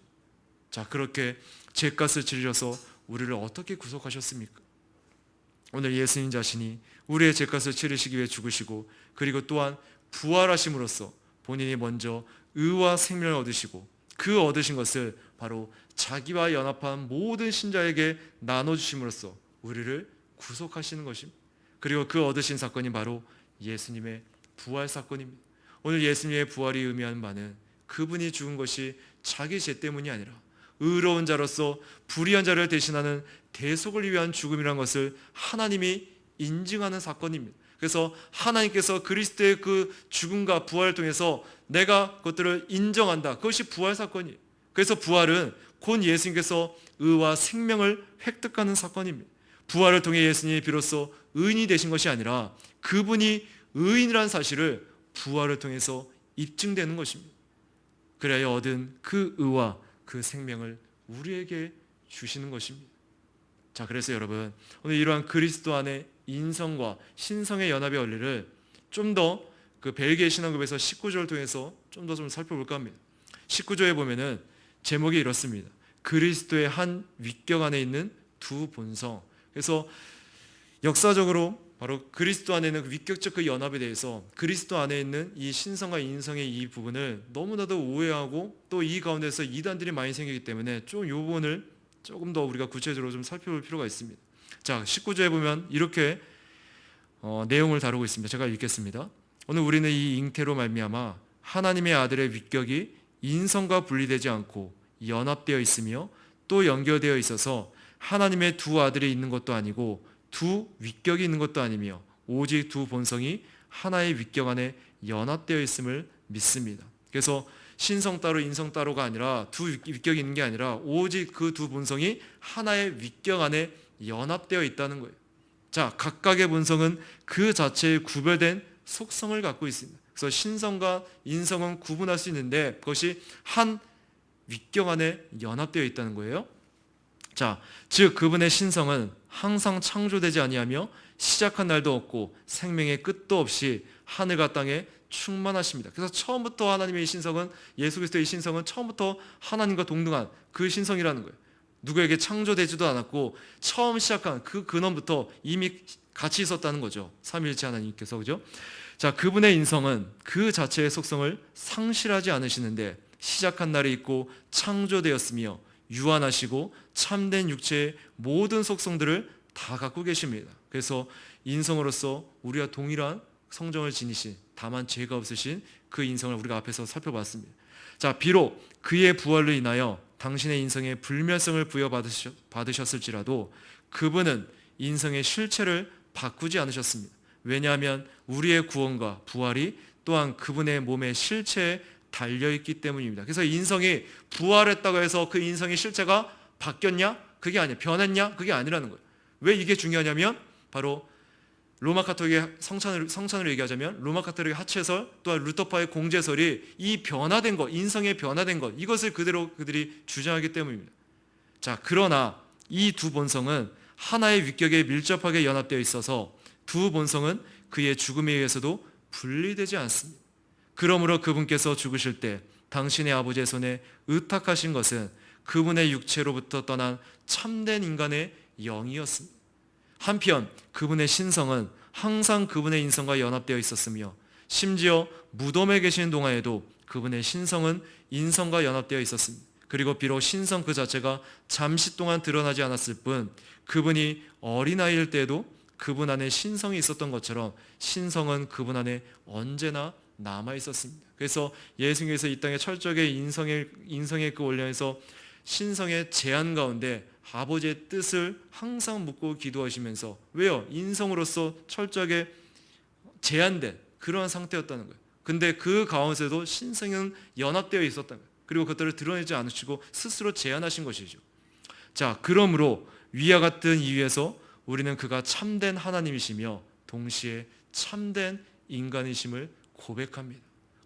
자, 그렇게 죄값을 치르셔서 우리를 어떻게 구속하셨습니까? 오늘 예수님 자신이 우리의 죄값을 치르시기 위해 죽으시고 그리고 또한 부활하심으로써 본인이 먼저 의와 생명을 얻으시고 그 얻으신 것을 바로 자기와 연합한 모든 신자에게 나눠주심으로써 우리를 구속하시는 것입니다. 그리고 그 얻으신 사건이 바로 예수님의 부활 사건입니다. 오늘 예수님의 부활이 의미하는 바는 그분이 죽은 것이 자기 죄 때문이 아니라 의로운 자로서 불의한 자를 대신하는 대속을 위한 죽음이라는 것을 하나님이 인증하는 사건입니다. 그래서 하나님께서 그리스도의 그 죽음과 부활을 통해서 내가 그것들을 인정한다. 그것이 부활 사건이에요. 그래서 부활은 곧 예수님께서 의와 생명을 획득하는 사건입니다. 부활을 통해 예수님이 비로소 의인이 되신 것이 아니라 그분이 의인이라는 사실을 부활을 통해서 입증되는 것입니다. 그래야 얻은 그 의와 그 생명을 우리에게 주시는 것입니다. 자, 그래서 여러분, 오늘 이러한 그리스도 안에 인성과 신성의 연합의 원리를 좀 더 그 벨기에 신앙급에서 19조를 통해서 좀 더 살펴볼까 합니다. 19조에 보면은 제목이 이렇습니다. 그리스도의 한 위격 안에 있는 두 본성. 그래서 역사적으로 바로 그리스도 안에 있는 위격적 그 연합에 대해서 그리스도 안에 있는 이 신성과 인성의 이 부분을 너무나도 오해하고 또 이 가운데서 이단들이 많이 생기기 때문에 좀 이 부분을 조금 더 우리가 구체적으로 좀 살펴볼 필요가 있습니다. 자, 19조에 보면 이렇게 내용을 다루고 있습니다. 제가 읽겠습니다. 오늘 우리는 이 잉태로 말미암아 하나님의 아들의 위격이 인성과 분리되지 않고 연합되어 있으며 또 연결되어 있어서 하나님의 두 아들이 있는 것도 아니고 두 위격이 있는 것도 아니며 오직 두 본성이 하나의 위격 안에 연합되어 있음을 믿습니다. 그래서 신성 따로 인성 따로가 아니라 두 위격이 있는 게 아니라 오직 그 두 본성이 하나의 위격 안에 연합되어 있다는 거예요. 자, 각각의 본성은 그 자체의 구별된 속성을 갖고 있습니다. 그래서 신성과 인성은 구분할 수 있는데 그것이 한 위격 안에 연합되어 있다는 거예요. 자, 즉 그분의 신성은 항상 창조되지 아니하며 시작한 날도 없고 생명의 끝도 없이 하늘과 땅에 충만하십니다. 그래서 처음부터 하나님의 신성은, 예수 그리스도의 신성은 처음부터 하나님과 동등한 그 신성이라는 거예요. 누구에게 창조되지도 않았고 처음 시작한 그 근원부터 이미 같이 있었다는 거죠. 삼위일체 하나님께서. 그죠? 자, 그분의 인성은 그 자체의 속성을 상실하지 않으시는데 시작한 날이 있고 창조되었으며 유한하시고 참된 육체의 모든 속성들을 다 갖고 계십니다. 그래서 인성으로서 우리와 동일한 성정을 지니신, 다만 죄가 없으신 그 인성을 우리가 앞에서 살펴봤습니다. 자, 비록 그의 부활로 인하여 당신의 인성에 불멸성을 부여받으셨을지라도 그분은 인성의 실체를 바꾸지 않으셨습니다. 왜냐하면 우리의 구원과 부활이 또한 그분의 몸의 실체에 달려있기 때문입니다. 그래서 인성이 부활했다고 해서 그 인성의 실체가 바뀌었냐? 그게 아니에요. 변했냐? 그게 아니라는 거예요. 왜 이게 중요하냐면 바로 로마 카톨릭의 성찬으로 얘기하자면 로마 카톨릭의 하체설 또한 루터파의 공제설이 이 변화된 것, 인성의 변화된 것, 이것을 그대로 그들이 주장하기 때문입니다. 자, 그러나 이 두 본성은 하나의 위격에 밀접하게 연합되어 있어서 두 본성은 그의 죽음에 의해서도 분리되지 않습니다. 그러므로 그분께서 죽으실 때 당신의 아버지의 손에 의탁하신 것은 그분의 육체로부터 떠난 참된 인간의 영이었습니다. 한편 그분의 신성은 항상 그분의 인성과 연합되어 있었으며 심지어 무덤에 계신 동안에도 그분의 신성은 인성과 연합되어 있었습니다. 그리고 비록 신성 그 자체가 잠시 동안 드러나지 않았을 뿐 그분이 어린아이일 때에도 그분 안에 신성이 있었던 것처럼 신성은 그분 안에 언제나 남아 있었습니다. 그래서 예수님께서 이 땅에 철저하게 인성의 그 원령에서 신성의 제한 가운데 아버지의 뜻을 항상 묻고 기도하시면서, 왜요? 인성으로서 철저하게 제한된 그러한 상태였다는 거예요. 근데 그 가운데서도 신성은 연합되어 있었다는 거예요. 그리고 그것들을 드러내지 않으시고 스스로 제한하신 것이죠. 자, 그러므로 위와 같은 이유에서 우리는 그가 참된 하나님이시며 동시에 참된 인간이심을 고백합니다.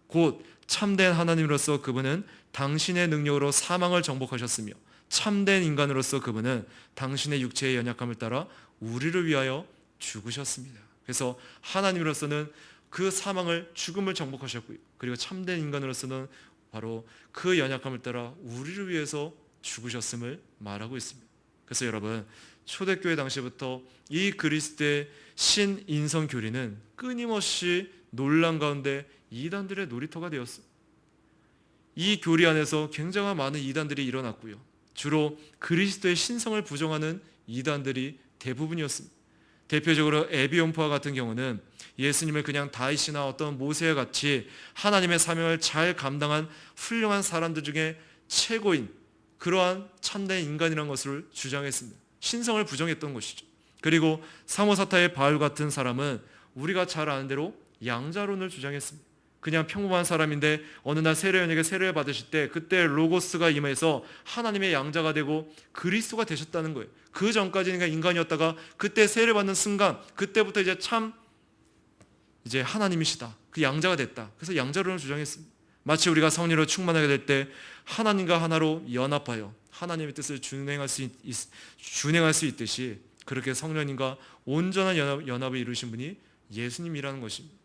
곧 참된 하나님으로서 그분은 당신의 능력으로 사망을 정복하셨으며 참된 인간으로서 그분은 당신의 육체의 연약함을 따라 우리를 위하여 죽으셨습니다. 그래서 하나님으로서는 그 사망을, 죽음을 정복하셨고요. 그리고 참된 인간으로서는 바로 그 연약함을 따라 우리를 위해서 죽으셨음을 말하고 있습니다. 그래서 여러분, 초대교회 당시부터 이 그리스도의 신인성 교리는 끊임없이 논란 가운데 이단들의 놀이터가 되었어요. 이 교리 안에서 굉장히 많은 이단들이 일어났고요. 주로 그리스도의 신성을 부정하는 이단들이 대부분이었습니다. 대표적으로 에비온파와 같은 경우는 예수님을 그냥 다윗이나 어떤 모세와 같이 하나님의 사명을 잘 감당한 훌륭한 사람들 중에 최고인 그러한 참된 인간이라는 것을 주장했습니다. 신성을 부정했던 것이죠. 그리고 사모사타의 바울 같은 사람은 우리가 잘 아는 대로 양자론을 주장했습니다. 그냥 평범한 사람인데 어느 날 세례요한에게 세례를 받으실 때 그때 로고스가 임해서 하나님의 양자가 되고 그리스도가 되셨다는 거예요. 그 전까지는 인간이었다가 그때 세례를 받는 순간 그때부터 이제 하나님이시다. 그 양자가 됐다. 그래서 양자론을 주장했습니다. 마치 우리가 성령으로 충만하게 될 때 하나님과 하나로 연합하여 하나님의 뜻을 준행할 수 있듯이 그렇게 성령님과 온전한 연합을 이루신 분이 예수님이라는 것입니다.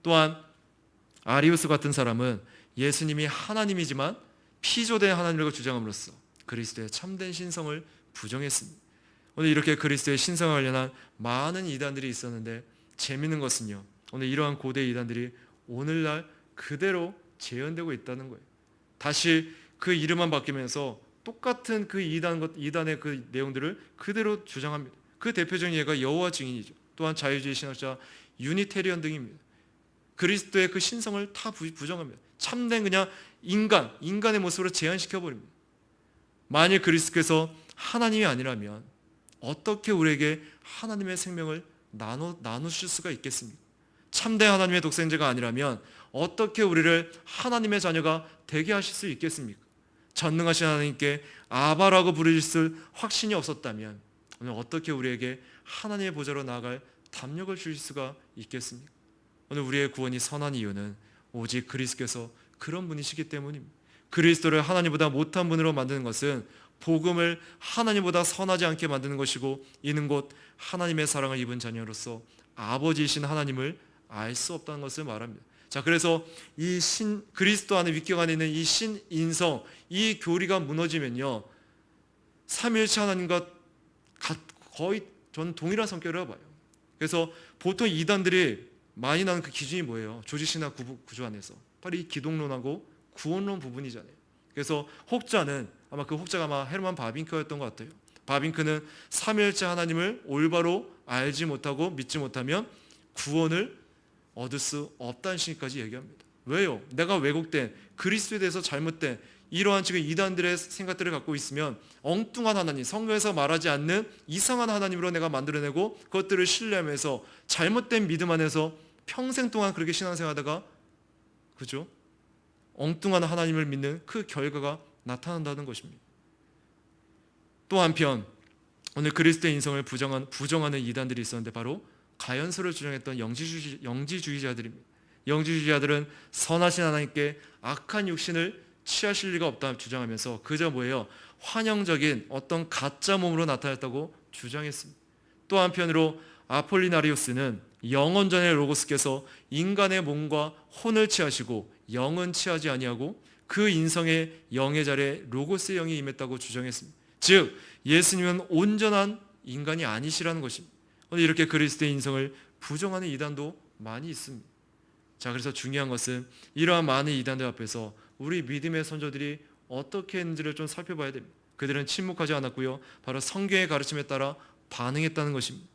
또한 아리우스 같은 사람은 예수님이 하나님이지만 피조된 하나님이라고 주장함으로써 그리스도의 참된 신성을 부정했습니다. 오늘 이렇게 그리스도의 신성에 관련한 많은 이단들이 있었는데 재미있는 것은요, 오늘 이러한 고대 이단들이 오늘날 그대로 재현되고 있다는 거예요. 다시 그 이름만 바뀌면서 똑같은 그 이단의 그 내용들을 그대로 주장합니다. 그 대표적인 예가 여호와 증인이죠. 또한 자유주의 신학자 유니테리언 등입니다. 그리스도의 그 신성을 다 부정합니다. 참된 그냥 인간의 모습으로 제한시켜버립니다. 만일 그리스도께서 하나님이 아니라면 어떻게 우리에게 하나님의 생명을 나누실 수가 있겠습니까? 참된 하나님의 독생자가 아니라면 어떻게 우리를 하나님의 자녀가 되게 하실 수 있겠습니까? 전능하신 하나님께 아바라고 부르실 확신이 없었다면 오늘 어떻게 우리에게 하나님의 보좌로 나아갈 담력을 주실 수가 있겠습니까? 오늘 우리의 구원이 선한 이유는 오직 그리스도께서 그런 분이시기 때문입니다. 그리스도를 하나님보다 못한 분으로 만드는 것은 복음을 하나님보다 선하지 않게 만드는 것이고, 이는 곧 하나님의 사랑을 입은 자녀로서 아버지이신 하나님을 알 수 없다는 것을 말합니다. 자, 그래서 이 그리스도 안에 위격 안에 있는 이 신인성, 이 교리가 무너지면요, 삼위일체 하나님과 거의 저는 동일한 성격을 봐요. 그래서 보통 이단들이 많이 나는 그 기준이 뭐예요? 조직신학 구조 안에서 바로 이 기독론하고 구원론 부분이잖아요. 그래서 혹자는 그 혹자가 아마 헤르만 바빙크였던 것 같아요. 바빙크는 삼위일체 하나님을 올바로 알지 못하고 믿지 못하면 구원을 얻을 수 없다는 식까지 얘기합니다. 왜요? 내가 왜곡된 그리스도에 대해서 잘못된 이러한 지금 이단들의 생각들을 갖고 있으면 엉뚱한 하나님, 성경에서 말하지 않는 이상한 하나님으로 내가 만들어내고 그것들을 신뢰하면서 잘못된 믿음 안에서 평생 동안 그렇게 신앙생활하다가, 그죠? 엉뚱한 하나님을 믿는 그 결과가 나타난다는 것입니다. 또 한편 오늘 그리스도의 인성을 부정하는 이단들이 있었는데 바로 가연서를 주장했던 영지주의자들입니다. 영지주의자들은 선하신 하나님께 악한 육신을 취하실 리가 없다 주장하면서 그저 뭐예요? 환영적인 어떤 가짜 몸으로 나타났다고 주장했습니다. 또 한편으로 아폴리나리우스는 영원전의 로고스께서 인간의 몸과 혼을 취하시고 영은 취하지 아니하고 그 인성의 영의 자리에 로고스의 영이 임했다고 주장했습니다. 즉 예수님은 온전한 인간이 아니시라는 것입니다. 오늘 이렇게 그리스도의 인성을 부정하는 이단도 많이 있습니다. 자, 그래서 중요한 것은 이러한 많은 이단들 앞에서 우리 믿음의 선조들이 어떻게 했는지를 좀 살펴봐야 됩니다. 그들은 침묵하지 않았고요, 바로 성경의 가르침에 따라 반응했다는 것입니다.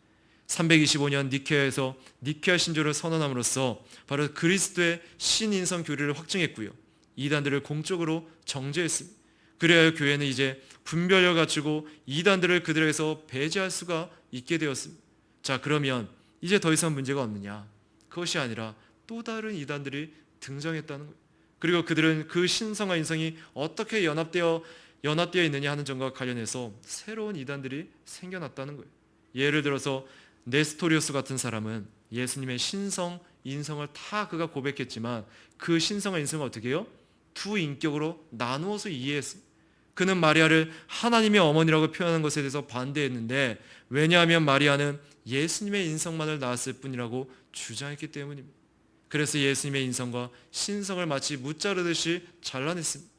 325년 니케아에서 니케아 신조를 선언함으로써 바로 그리스도의 신인성 교리를 확증했고요, 이단들을 공적으로 정죄했습니다. 그래야 교회는 이제 분별력을 갖추고 이단들을 그들에게서 배제할 수가 있게 되었습니다. 자, 그러면 이제 더 이상 문제가 없느냐? 그것이 아니라 또 다른 이단들이 등장했다는 거예요. 그리고 그들은 그 신성과 인성이 어떻게 연합되어 있느냐 하는 점과 관련해서 새로운 이단들이 생겨났다는 거예요. 예를 들어서 네스토리오스 같은 사람은 예수님의 신성, 인성을 다 그가 고백했지만 그 신성과 인성을 어떻게 해요? 두 인격으로 나누어서 이해했습니다. 그는 마리아를 하나님의 어머니라고 표현하는 것에 대해서 반대했는데, 왜냐하면 마리아는 예수님의 인성만을 낳았을 뿐이라고 주장했기 때문입니다. 그래서 예수님의 인성과 신성을 마치 무자르듯이 잘라냈습니다.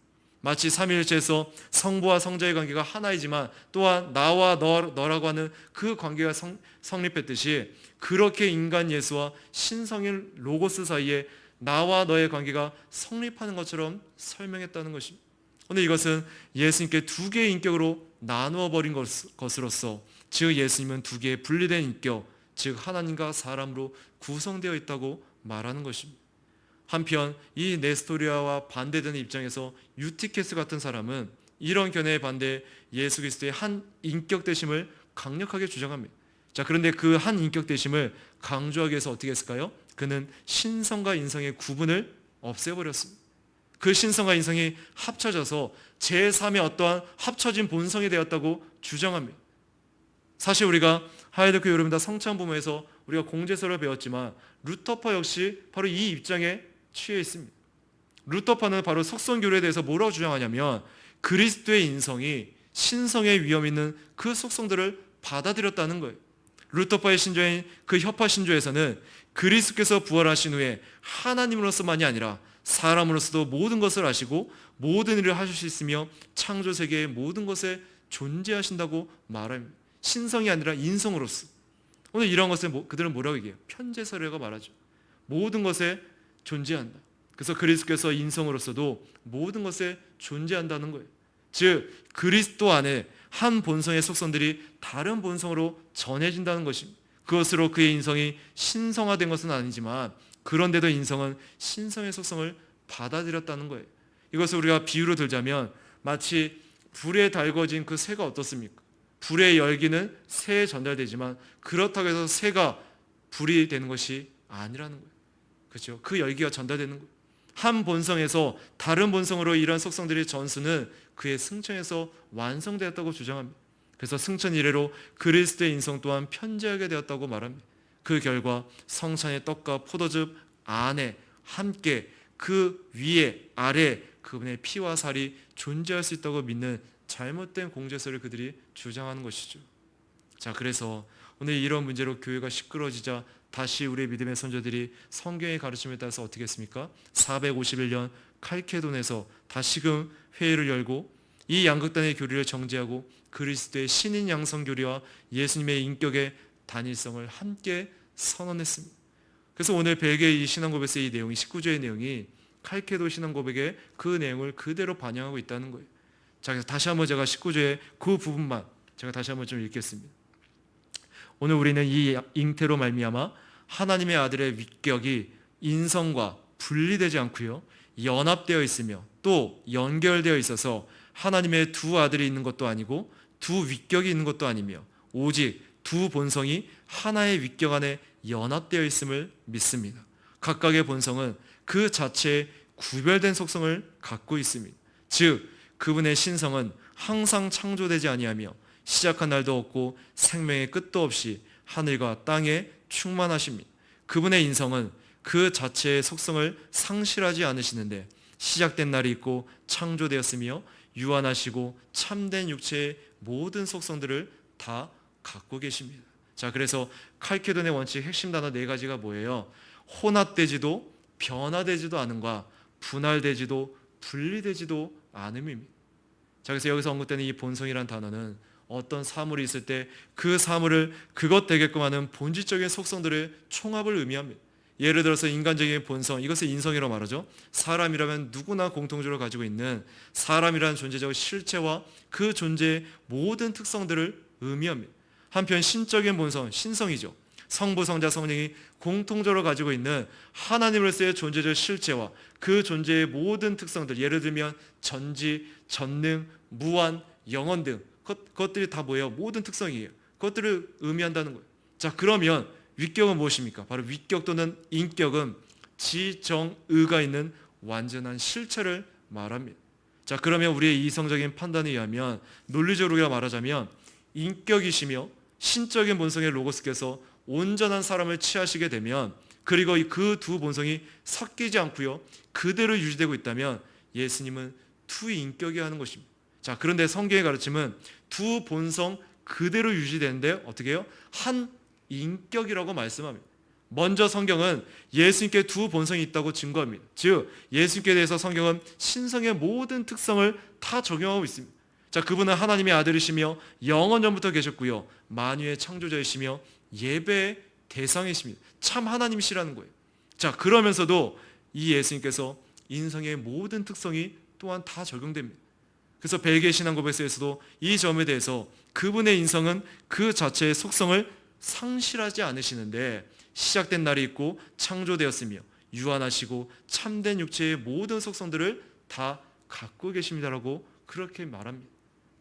마치 삼위일체에서 성부와 성자의 관계가 하나이지만 또한 나와 너라고 하는 그 관계가 성립했듯이, 그렇게 인간 예수와 신성일 로고스 사이에 나와 너의 관계가 성립하는 것처럼 설명했다는 것입니다. 오늘 이것은 예수님께 두 개의 인격으로 나누어 버린 것으로서, 즉 예수님은 두 개의 분리된 인격, 즉 하나님과 사람으로 구성되어 있다고 말하는 것입니다. 한편 이 네스토리아와 반대되는 입장에서 유티케스 같은 사람은 이런 견해에 반대 예수 그리스도의 한 인격 되심을 강력하게 주장합니다. 자, 그런데 그 한 인격 되심을 강조하기 위해서 어떻게 했을까요? 그는 신성과 인성의 구분을 없애버렸습니다. 그 신성과 인성이 합쳐져서 제3의 어떠한 합쳐진 본성이 되었다고 주장합니다. 사실 우리가 하이데크 요르미다 성찬부모에서 우리가 공제서를 배웠지만 루터파 역시 바로 이 입장에 취해 있습니다. 루터파는 바로 속성교리에 대해서 뭐라고 주장하냐면 그리스도의 인성이 신성의 위험 있는 그 속성들을 받아들였다는 거예요. 루터파의 신조인 그 협파 신조에서는 그리스도께서 부활하신 후에 하나님으로서만이 아니라 사람으로서도 모든 것을 아시고 모든 일을 하실 수 있으며 창조 세계의 모든 것에 존재하신다고 말합니다. 신성이 아니라 인성으로서. 오늘 이런 것을 그들은 뭐라고 얘기해요? 편재설이라고 말하죠. 모든 것에 존재한다. 그래서 그리스도께서 인성으로서도 모든 것에 존재한다는 거예요. 즉 그리스도 안에 한 본성의 속성들이 다른 본성으로 전해진다는 것입니다. 그것으로 그의 인성이 신성화된 것은 아니지만 그런데도 인성은 신성의 속성을 받아들였다는 거예요. 이것을 우리가 비유로 들자면 마치 불에 달궈진 그 쇠가 어떻습니까? 불의 열기는 쇠에 전달되지만 그렇다고 해서 쇠가 불이 되는 것이 아니라는 거예요. 그렇죠? 그 열기가 전달되는 거예요. 한 본성에서 다른 본성으로 이러한 속성들의 전수는 그의 승천에서 완성되었다고 주장합니다. 그래서 승천 이래로 그리스도의 인성 또한 편재하게 되었다고 말합니다. 그 결과 성찬의 떡과 포도즙 안에 함께 그 위에 아래 그분의 피와 살이 존재할 수 있다고 믿는 잘못된 공제설을 그들이 주장하는 것이죠. 자, 그래서 오늘 이런 문제로 교회가 시끄러지자 다시 우리의 믿음의 선조들이 성경의 가르침에 따라서 어떻게 했습니까? 451년 칼케돈에서 다시금 회의를 열고 이 양극단의 교리를 정죄하고 그리스도의 신인 양성 교리와 예수님의 인격의 단일성을 함께 선언했습니다. 그래서 오늘 벨기에 이 신앙고백의 이 내용이 19조의 내용이 칼케도 신앙고백의 그 내용을 그대로 반영하고 있다는 거예요. 자, 그래서 다시 한번 제가 19조의 그 부분만 제가 다시 한번 좀 읽겠습니다. 오늘 우리는 이 잉태로 말미암아 하나님의 아들의 위격이 인성과 분리되지 않고요, 연합되어 있으며 또 연결되어 있어서 하나님의 두 아들이 있는 것도 아니고 두 위격이 있는 것도 아니며 오직 두 본성이 하나의 위격 안에 연합되어 있음을 믿습니다. 각각의 본성은 그 자체에 구별된 속성을 갖고 있습니다. 즉 그분의 신성은 항상 창조되지 아니하며 시작한 날도 없고 생명의 끝도 없이 하늘과 땅에 충만하십니다. 그분의 인성은 그 자체의 속성을 상실하지 않으시는데 시작된 날이 있고 창조되었으며 유한하시고 참된 육체의 모든 속성들을 다 갖고 계십니다. 자, 그래서 칼케돈의 원칙 핵심 단어 4가지가 뭐예요? 혼합되지도 변화되지도 않음과 분할되지도 분리되지도 않음입니다. 자, 그래서 여기서 언급되는 이 본성이란 단어는 어떤 사물이 있을 때 그 사물을 그것 되게끔 하는 본질적인 속성들의 총합을 의미합니다. 예를 들어서 인간적인 본성, 이것을 인성이라고 말하죠. 사람이라면 누구나 공통적으로 가지고 있는 사람이라는 존재적 실체와 그 존재의 모든 특성들을 의미합니다. 한편 신적인 본성, 신성이죠. 성부, 성자, 성령이 공통적으로 가지고 있는 하나님으로서의 존재적 실체와 그 존재의 모든 특성들, 예를 들면 전지, 전능, 무한, 영원 등 그것들이 다 뭐예요? 모든 특성이에요. 그것들을 의미한다는 거예요. 자, 그러면 위격은 무엇입니까? 바로 위격 또는 인격은 지정의가 있는 완전한 실체를 말합니다. 자, 그러면 우리의 이성적인 판단에 의하면 논리적으로 말하자면 인격이시며 신적인 본성의 로고스께서 온전한 사람을 취하시게 되면 그리고 그 두 본성이 섞이지 않고요 그대로 유지되고 있다면 예수님은 두 인격이 하는 것입니다. 자, 그런데 성경의 가르침은 두 본성 그대로 유지되는데 어떻게 해요? 한 인격이라고 말씀합니다. 먼저 성경은 예수님께 두 본성이 있다고 증거합니다. 즉 예수님께 대해서 성경은 신성의 모든 특성을 다 적용하고 있습니다. 자, 그분은 하나님의 아들이시며 영원 전부터 계셨고요 만유의 창조자이시며 예배의 대상이십니다. 참 하나님이시라는 거예요. 자, 그러면서도 이 예수님께서 인성의 모든 특성이 또한 다 적용됩니다. 그래서 벨기에 신앙고백서에서도 이 점에 대해서 그분의 인성은 그 자체의 속성을 상실하지 않으시는데 시작된 날이 있고 창조되었으며 유한하시고 참된 육체의 모든 속성들을 다 갖고 계십니다라고 그렇게 말합니다.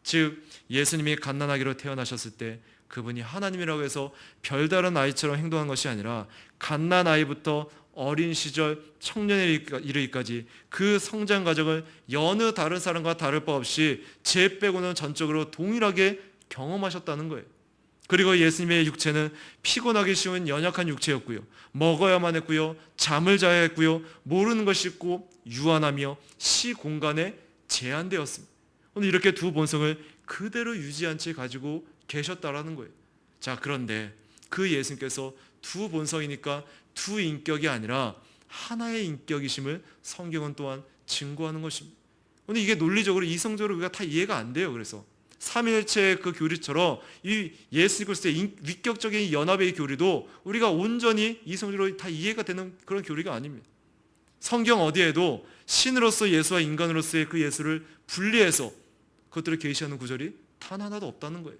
즉 예수님이 갓난아기로 태어나셨을 때 그분이 하나님이라고 해서 별다른 아이처럼 행동한 것이 아니라 갓난아이부터 어린 시절 청년에 이르기까지 그 성장 과정을 여느 다른 사람과 다를 바 없이 죄 빼고는 전적으로 동일하게 경험하셨다는 거예요. 그리고 예수님의 육체는 피곤하기 쉬운 연약한 육체였고요 먹어야만 했고요 잠을 자야 했고요 모르는 것이 있고 유한하며 시공간에 제한되었습니다. 오늘 이렇게 두 본성을 그대로 유지한 채 가지고 계셨다라는 거예요. 자, 그런데 그 예수님께서 두 본성이니까 두 인격이 아니라 하나의 인격이심을 성경은 또한 증거하는 것입니다. 오늘 이게 논리적으로 이성적으로 우리가 다 이해가 안 돼요. 그래서 삼위일체의 그 교리처럼 이 예수 그리스도의 위격적인 연합의 교리도 우리가 온전히 이성적으로 다 이해가 되는 그런 교리가 아닙니다. 성경 어디에도 신으로서 예수와 인간으로서의 그 예수를 분리해서 그것들을 계시하는 구절이 단 하나도 없다는 거예요.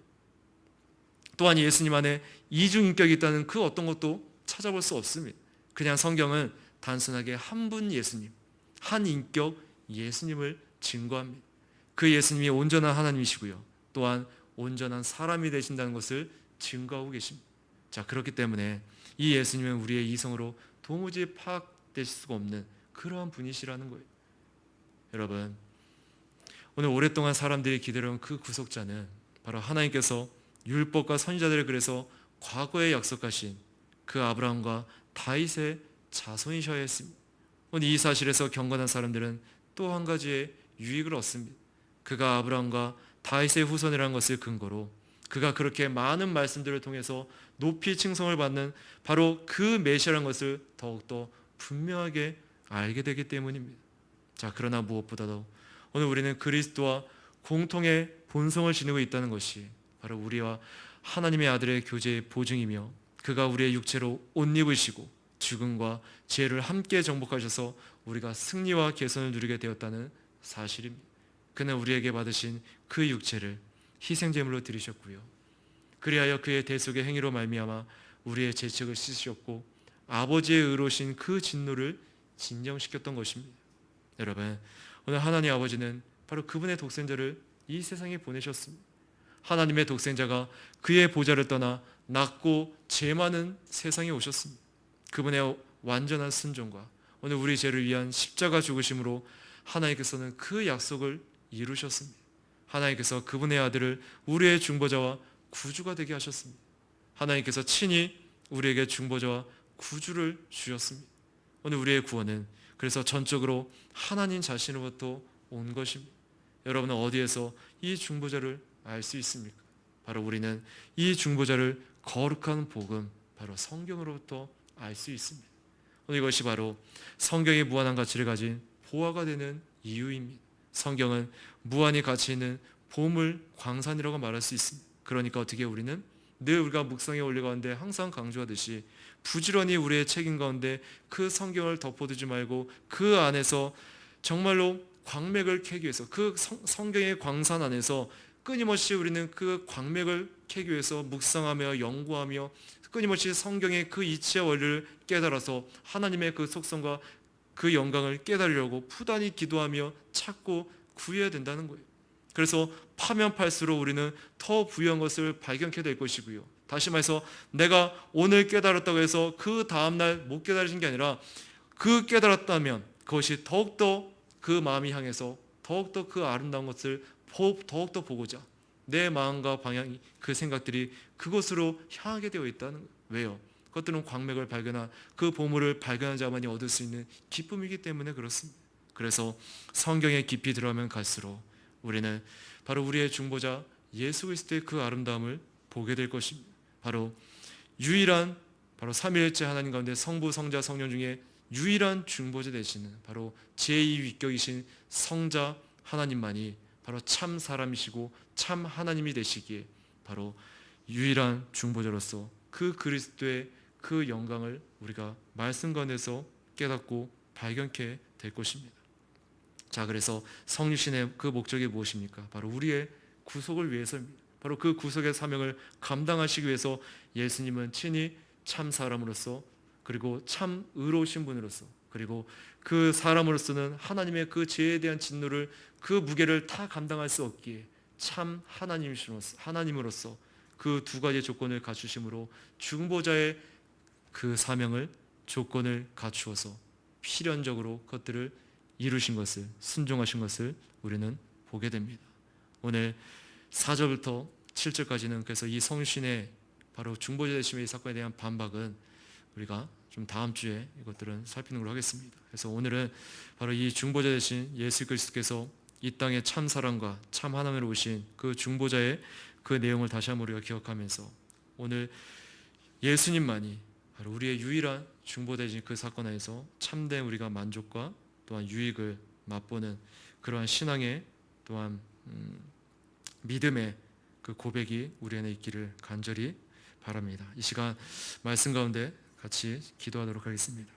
또한 예수님 안에 이중인격이 있다는 그 어떤 것도 찾아볼 수 없습니다. 그냥 성경은 단순하게 한 분 예수님, 한 인격 예수님을 증거합니다. 그 예수님이 온전한 하나님이시고요, 또한 온전한 사람이 되신다는 것을 증거하고 계십니다. 자, 그렇기 때문에 이 예수님은 우리의 이성으로 도무지 파악될 수가 없는 그러한 분이시라는 거예요. 여러분, 오늘 오랫동안 사람들이 기다려온 그 구속자는 바로 하나님께서 율법과 선지자들을 그래서 과거에 약속하신 그 아브라함과 다윗의 자손이셔야 했습니다. 오늘 이 사실에서 경건한 사람들은 또 한 가지의 유익을 얻습니다. 그가 아브라함과 다윗의 후손이라는 것을 근거로 그가 그렇게 많은 말씀들을 통해서 높이 칭송을 받는 바로 그 메시아라는 것을 더욱더 분명하게 알게 되기 때문입니다. 자, 그러나 무엇보다도 오늘 우리는 그리스도와 공통의 본성을 지니고 있다는 것이 바로 우리와 하나님의 아들의 교제의 보증이며, 그가 우리의 육체로 옷 입으시고 죽음과 죄를 함께 정복하셔서 우리가 승리와 개선을 누리게 되었다는 사실입니다. 그는 우리에게 받으신 그 육체를 희생제물로 드리셨고요, 그리하여 그의 대속의 행위로 말미암아 우리의 죄책을 씻으셨고 아버지의 의로우신 그 진노를 진정시켰던 것입니다. 여러분, 오늘 하나님 아버지는 바로 그분의 독생자를 이 세상에 보내셨습니다. 하나님의 독생자가 그의 보좌를 떠나 낮고 죄 많은 세상에 오셨습니다. 그분의 완전한 순종과 오늘 우리 죄를 위한 십자가 죽으심으로 하나님께서는 그 약속을 이루셨습니다. 하나님께서 그분의 아들을 우리의 중보자와 구주가 되게 하셨습니다. 하나님께서 친히 우리에게 중보자와 구주를 주셨습니다. 오늘 우리의 구원은 그래서 전적으로 하나님 자신으로부터 온 것입니다. 여러분은 어디에서 이 중보자를 알 수 있습니까? 바로 우리는 이 중보자를 거룩한 복음, 바로 성경으로부터 알 수 있습니다. 오늘 이것이 바로 성경의 무한한 가치를 가진 보화가 되는 이유입니다. 성경은 무한히 가치 있는 보물, 광산이라고 말할 수 있습니다. 그러니까 어떻게 우리는 늘 우리가 묵상에 올려가는데 항상 강조하듯이 부지런히 우리의 책임 가운데 그 성경을 덮어두지 말고 그 안에서 정말로 광맥을 캐기 위해서 그 성경의 광산 안에서 끊임없이 우리는 그 광맥을 캐기 위해서 묵상하며 연구하며 끊임없이 성경의 그 이치와 원리를 깨달아서 하나님의 그 속성과 그 영광을 깨달으려고 부단히 기도하며 찾고 구해야 된다는 거예요. 그래서 파면 팔수록 우리는 더 부유한 것을 발견케 될 것이고요, 다시 말해서 내가 오늘 깨달았다고 해서 그 다음날 못 깨달으신 게 아니라 그 깨달았다면 그것이 더욱더 그 마음이 향해서 더욱더 그 아름다운 것을 더욱더 보고자 내 마음과 방향이 그 생각들이 그곳으로 향하게 되어 있다는 거예요. 왜요? 그것들은 광맥을 발견한 그 보물을 발견한 자만이 얻을 수 있는 기쁨이기 때문에 그렇습니다. 그래서 성경에 깊이 들어가면 갈수록 우리는 바로 우리의 중보자 예수 그리스도의 그 아름다움을 보게 될 것입니다. 바로 유일한 바로 삼위일체 하나님 가운데 성부, 성자, 성령 중에 유일한 중보자 되시는 바로 제2위격이신 성자 하나님만이 바로 참 사람이시고 참 하나님이 되시기에 바로 유일한 중보자로서 그 그리스도의 그 영광을 우리가 말씀 가운데서 깨닫고 발견케 될 것입니다. 자, 그래서 성육신의 그 목적이 무엇입니까? 바로 우리의 구속을 위해서입니다. 바로 그 구속의 사명을 감당하시기 위해서 예수님은 친히 참 사람으로서 그리고 참 의로우신 분으로서 그리고 그 사람으로서는 하나님의 그 죄에 대한 진노를 그 무게를 다 감당할 수 없기에 참 하나님으로서 그 두 가지 조건을 갖추심으로 중보자의 그 사명을 조건을 갖추어서 필연적으로 그것들을 이루신 것을 순종하신 것을 우리는 보게 됩니다. 오늘 4절부터 7절까지는 그래서 이 성신의 바로 중보자 되심의 이 사건에 대한 반박은 우리가 좀 다음 주에 이것들은 살피는 걸로 하겠습니다. 그래서 오늘은 바로 이 중보자 되신 예수 그리스도께서 이 땅에 참 사랑과 참 하나님을 오신 그 중보자의 그 내용을 다시 한번 우리가 기억하면서 오늘 예수님만이 바로 우리의 유일한 중보되신 그 사건 안에서 참된 우리가 만족과 또한 유익을 맛보는 그러한 신앙의 또한 믿음의 그 고백이 우리 안에 있기를 간절히 바랍니다. 이 시간 말씀 가운데 같이 기도하도록 하겠습니다.